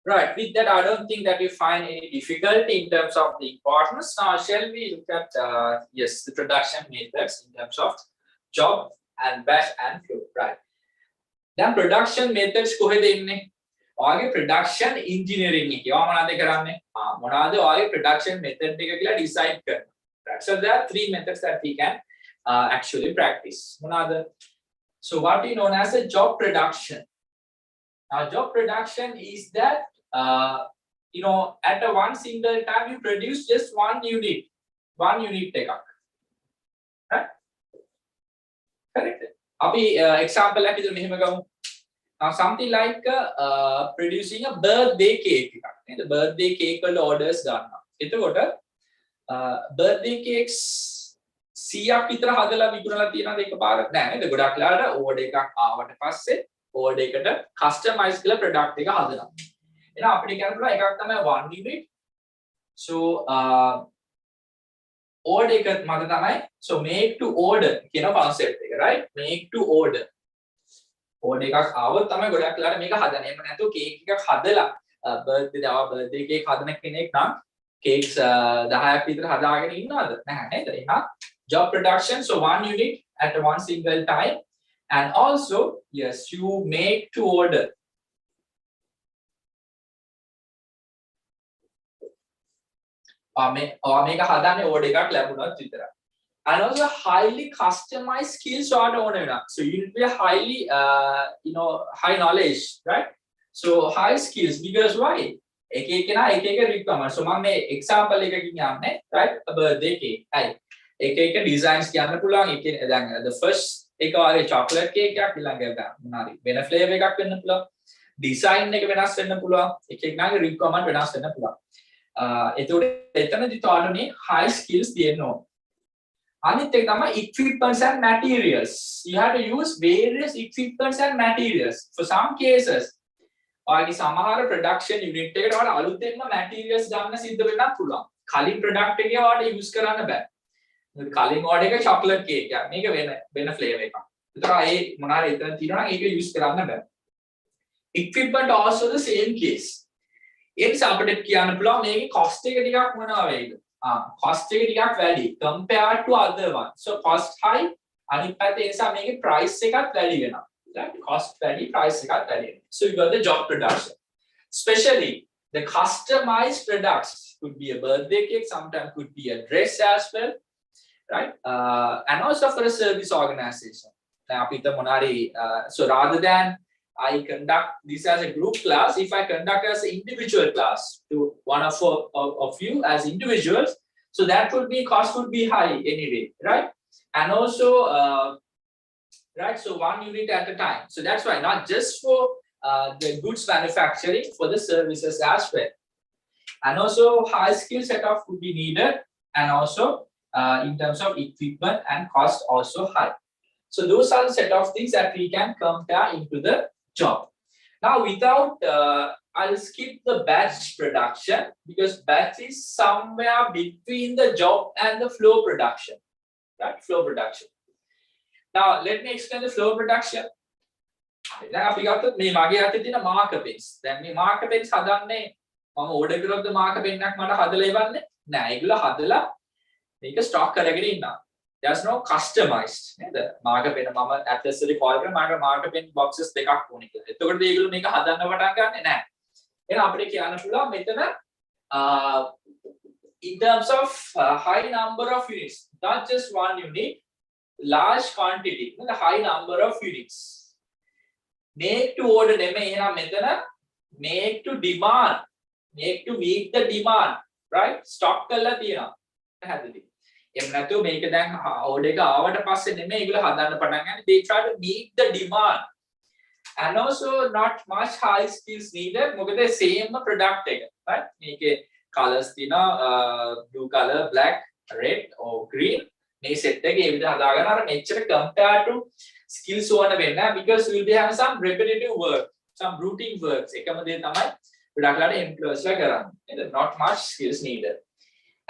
Right, with that, I don't think that we find any difficulty in terms of the importance. Now, shall we look at, yes, the production methods in terms of job and batch and flow, right? Then production methods කොහෙද ඉන්නේ? ඔයාගේ production engineering එකේ. ඔයා මොනවද කරන්නේ? මොනවද ඔයාගේ production method එක කියලා decide කරනවා. Right? So there are three methods that we can actually practice. මොනවද? So what we known as a job production. Now, job production is that at a one single time you produce just one unit එකක්. Right? Correct. අපි example එකක් විදිහට මෙහෙම ගමු. Now something like producing a birthday cake එකක්. නේද? birthday cake වල orders ගන්නවා. එතකොට birthday cakes 100ක් විතර හදලා විකුණලා තියෙනවද එකපාරට? නෑ නේද? ගොඩක් ලාට order එකක් ආවට පස්සේ order එකට customize කරලා product එක හදනවා. එහෙනම් අපිට කියන්න පුළුවන් එකක් තමයි one unit. So order එක මත තමයි so make to order කියන concept එක, right? make to order. order එකක් ආවොත් තමයි ගොඩක් ලාට මේක හදන්නේ. එහෙම නැතුව cake එකක් හදලා birthday cake හදන කෙනෙක් නම් cakes 10ක් විතර හදාගෙන ඉන්නවද? නැහැ නේද? එහෙනම් job production, so one unit at one single time. And also, yes, you make to order. Make a hadane order එකක් ලැබුණොත් විතරයි. And also highly customized skills are owner. So you need to be highly high knowledge, right? So high skills because why? එක requirement. So මම මේ example එකකින් යන්නේ, right? A birthday cake. Right? එක designs කියන්න පුළුවන්. දැන් the first එක වගේ chocolate cake එකක් ඊළඟට මොනවාරි වෙන flavor එකක් වෙන්න පුළුවන්. design එක වෙනස් වෙන්න පුළුවන්. එක requirement වෙනස් වෙන්න පුළුවන්. එතකොට එතනදි තෝරන්නේ high skills තියෙන්න ඕන. අනිත් එක තමයි equipments and materials. You have to use various equipments and materials. For some cases ඔයාගේ සමහර production unit එකට ඔයාලා අලුතෙන්ම materials ගන්න සිද්ධ වෙන්නත් පුළුවන්. කලින් product එකේ ඔයාලට use කරන්න බෑ. කලින් order එක chocolate cake එකක්. මේක වෙන flavor එකක්. ඒතර ඒ මොනාරි එතන තියෙනවා නම් ඒක use කරන්න බෑ. Equipment also the same case. ඒ නිසා අපිට කියන්න පුළුවන් මේකේ cost එක ටිකක් මොනවා වේද? cost එක ටිකක් වැඩි compared to other one. So cost high අනිත් පැත්තේ ඒ නිසා මේකේ price එකත් වැඩි වෙනවා. Right? Cost වැඩි price එකත් වැඩි වෙනවා. So you got the job production. Especially the customized products could be a birthday cake, sometimes could be a dress as well. Right? And also for a service organization. So rather than I conduct this as a group class, if I conduct as an individual class to one of you as individuals, so that would be cost would be high anyway, right? And also, right, so one unit at a time. So that's why not just for the goods manufacturing, for the services as well. And also high skill setup would be needed, and also in terms of equipment and cost also high. So those are the set of things that we can compare into the job. Now without, I'll skip the batch production because batch is somewhere between the job and the flow production, right? Flow production. Now let me explain the flow production. දැන් අපි ගත්තොත් මේ මගේ අතේ තියෙන marker Pence. දැන් මේ marker Pence හදන්නේ මම ඕඩර් කරොත් මාකර් පෙන් එකක් මට හදලා ඉවන්නේ නෑ. ඒගොල්ලෝ හදලා මේක ස්ටොක් කරගෙන ඉන්නවා. There's no customized නේද? මාකර් පෙන් මම accessory call කරලා මට මාකර් පෙන් boxes දෙකක් ඕනේ කියලා. එතකොට ඒගොල්ලෝ මේක හදන්න පටන් ගන්නෙ නෑ. එහෙනම් අපිට කියන්න පුළුවන් මෙතන in terms of high number of units, not just one unit, large quantity, the high number of units. Make to order නෙමෙයි එහෙනම් මෙතන make to demand, make to meet the demand, right? stock කරලා තියෙනවා. පැහැදිලි. එහෙම නැතුව මේක දැන් order එක ආවට පස්සේ නෙමෙයි ඒගොල්ලෝ හදන්න පටන් ගන්නේ. They try to meet the demand. And also not much high skills needed. මොකද same product එක, right? මේකේ colors තියෙනවා blue color, black, red or green. මේ set එකේ ඒ විදිහට හදාගෙන අර මෙච්චර compare to skills ඕන වෙන්නේ because we will be having some repetitive work, some routine works. එකම දේ තමයි ගොඩක් ලාට employees ලා කරන්නේ. Not much skills needed.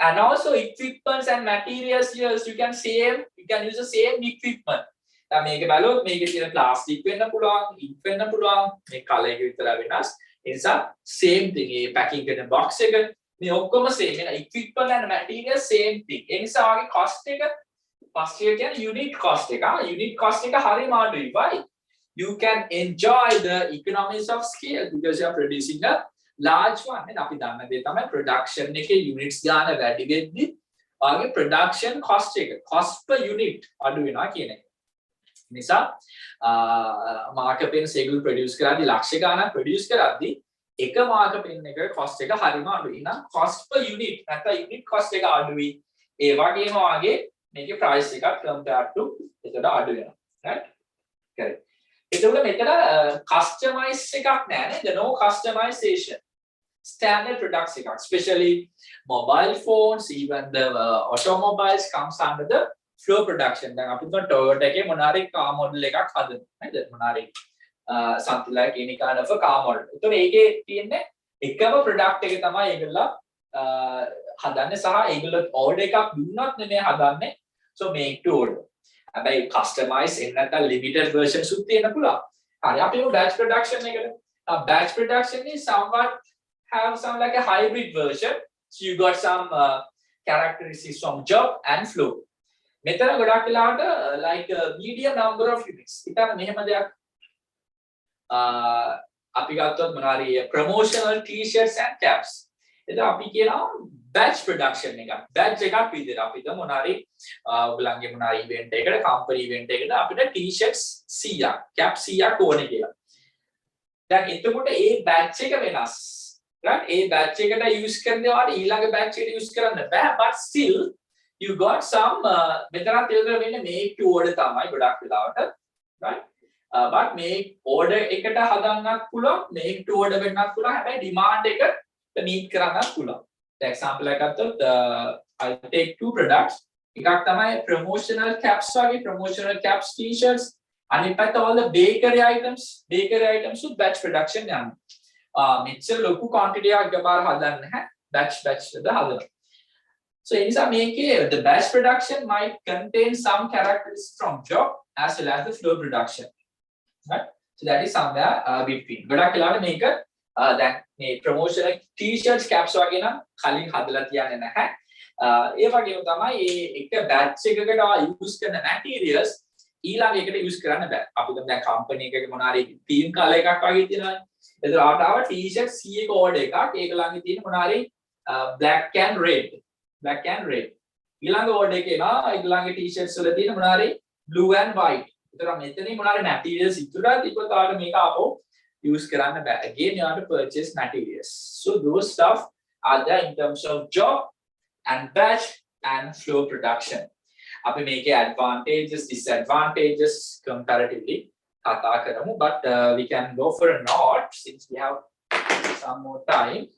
And also equipments and materials here, you can use the same equipment. දැන් මේක බලුවොත් මේකේ තියෙන plastic වෙන්න පුළුවන්, ink වෙන්න පුළුවන්, මේ color එක විතර වෙනස්. It's a same thing. A packing in a box again. මේ ඔක්කොම same වෙන equipment and material same thing. ඒ නිසා වගේ cost එක first year කියන්නේ unit cost එක. Unit cost එක හරියම අඩුයි. Why? You can enjoy the economies of scale because you are producing a large one. and අපි දන්න දේ තමයි production එකේ units ගාන වැඩි වෙද්දි ආගේ production cost එක cost per unit අඩු වෙනවා කියන එක. නිසා markup pen segel produce කරද්දි ලක්ෂ ගානක් produce කරද්දි එක markup pen එක cost එක හරියම අඩුයි. නම් cost per unit නැත්නම් unit cost එක අඩුයි. ඒ වගේම වාගේ මේකේ price එකත් compared to එතකොට අඩු වෙනවා. right? correct. එතකොට මෙතන customize එකක් නැහැ නේද? no customization. Standard products එකක්. Especially mobile phones, even the automobiles comes under the flow production. දැන් අපි තුන Toyota එකේ මොනාරි car model එකක් හදනවා. නේද? මොනාරි something like any kind of a car model. එතකොට ඒකේ තියෙන්නේ එකම product එක තමයි ඒගොල්ලෝ හදන්නේ සහ ඒගොල්ලෝ order එකක් දුන්නත් නෙමෙයි හදන්නේ. So make to order. හැබැයි customize එහෙම නැත්නම් limited versions උත් තියෙන්න පුළුවන්. හරි අපි batch production එකට. Batch production is somewhat have some like a hybrid version. So you got some characteristics from job and flow. මෙතන ගොඩක් වෙලාවට like a medium number of units. ඉතින් මෙහෙම දෙයක් අපි ගත්තොත් මොනවාරි promotional t-shirts and caps. එතන අපි කියනවා batch production එකක්. batch එකක් විදිහට අපිට මොනවාරි ඔයගලන්ගේ මොනවාරි event එකකට company event එකකට අපිට t-shirts 100ක් cap 100ක් ඕනේ කියලා. දැන් එතකොට ඒ batch එක වෙනස්. right? ඒ batch එකට use කරනවාට ඊළඟ batch එකට use කරන්න බෑ. but still you got some මෙතනත් ඒක වෙන්නේ make to order තමයි ගොඩක් වෙලාවට. right? but make order එකට හදන්නත් පුළුවන් make to order වෙන්නත් පුළුවන්. හැබැයි demand එක meet කරන්නත් පුළුවන්. The example එකක් ගත්තොත් I'll take two products. එකක් තමයි promotional caps වගේ promotional caps t-shirts. අනිත් පැත්ත all the bakery items with batch production යනවා. මෙච්චර ලොකු quantity එකක් ගබාර හදන්න නැහැ. batch වල හදනවා. So in some case, the batch production might contain some characteristics from job as well as the flow production. Right? So that is somewhere between. ගොඩක් වෙලාවට මේක දැන් මේ promotional t-shirts caps වගේ නම් කලින් හදලා තියන්නේ නැහැ. ඒ වගේම තමයි මේ එක batch එකකට use කරන materials ඊළඟ එකට use කරන්න බෑ. අපි දැන් company එකක මොනාරි theme color එකක් වගේ තියෙනවා. ඒතර ආව t-shirt 100ක order එකක් ඒක ළඟ තියෙන මොනාරි black and red. ඊළඟ order එකේ නා ඊළඟ t-shirts වල තියෙන මොනාරි blue and white. ඒතර මෙතනින් මොනාරි materials ඉතුරුලා තිබ්බතාවට මේක ආපහු use කරන්න බෑ. Again you have to purchase materials. So those stuff are there in terms of job and batch and flow production. අපි මේකේ advantages disadvantages comparatively කතා කරමු. But we can go for a note since we have some more time.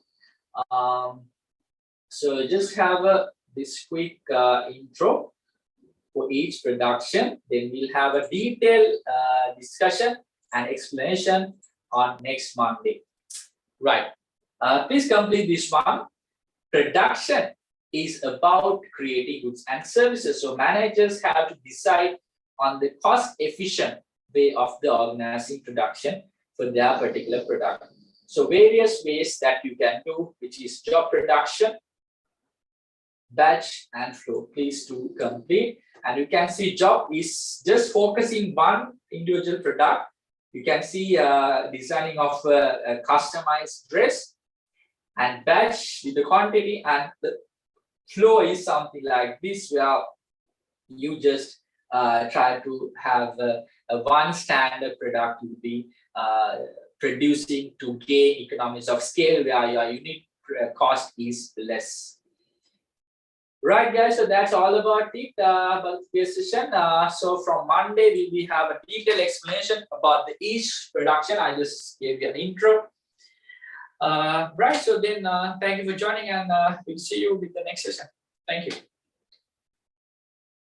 So just have this quick intro for each production. Then we'll have a detailed discussion and explanation on next Monday. Right. Please complete this one. Production is about creating goods and services. So managers have to decide on the cost efficient way of the organizing production for their particular product. So various ways that you can do, which is job production, batch and flow. Please do complete. And you can see job is just focusing one individual product. You can see designing of a customized dress, and batch with the quantity, and the flow is something like this where you just try to have a one standard product to be producing to gain economies of scale where your unit cost is less. Right guys, so that's all about it about this session. So from Monday we will have a detailed explanation about the each production. I just gave you an intro. Right, so then thank you for joining, and we'll see you with the next session. Thank you.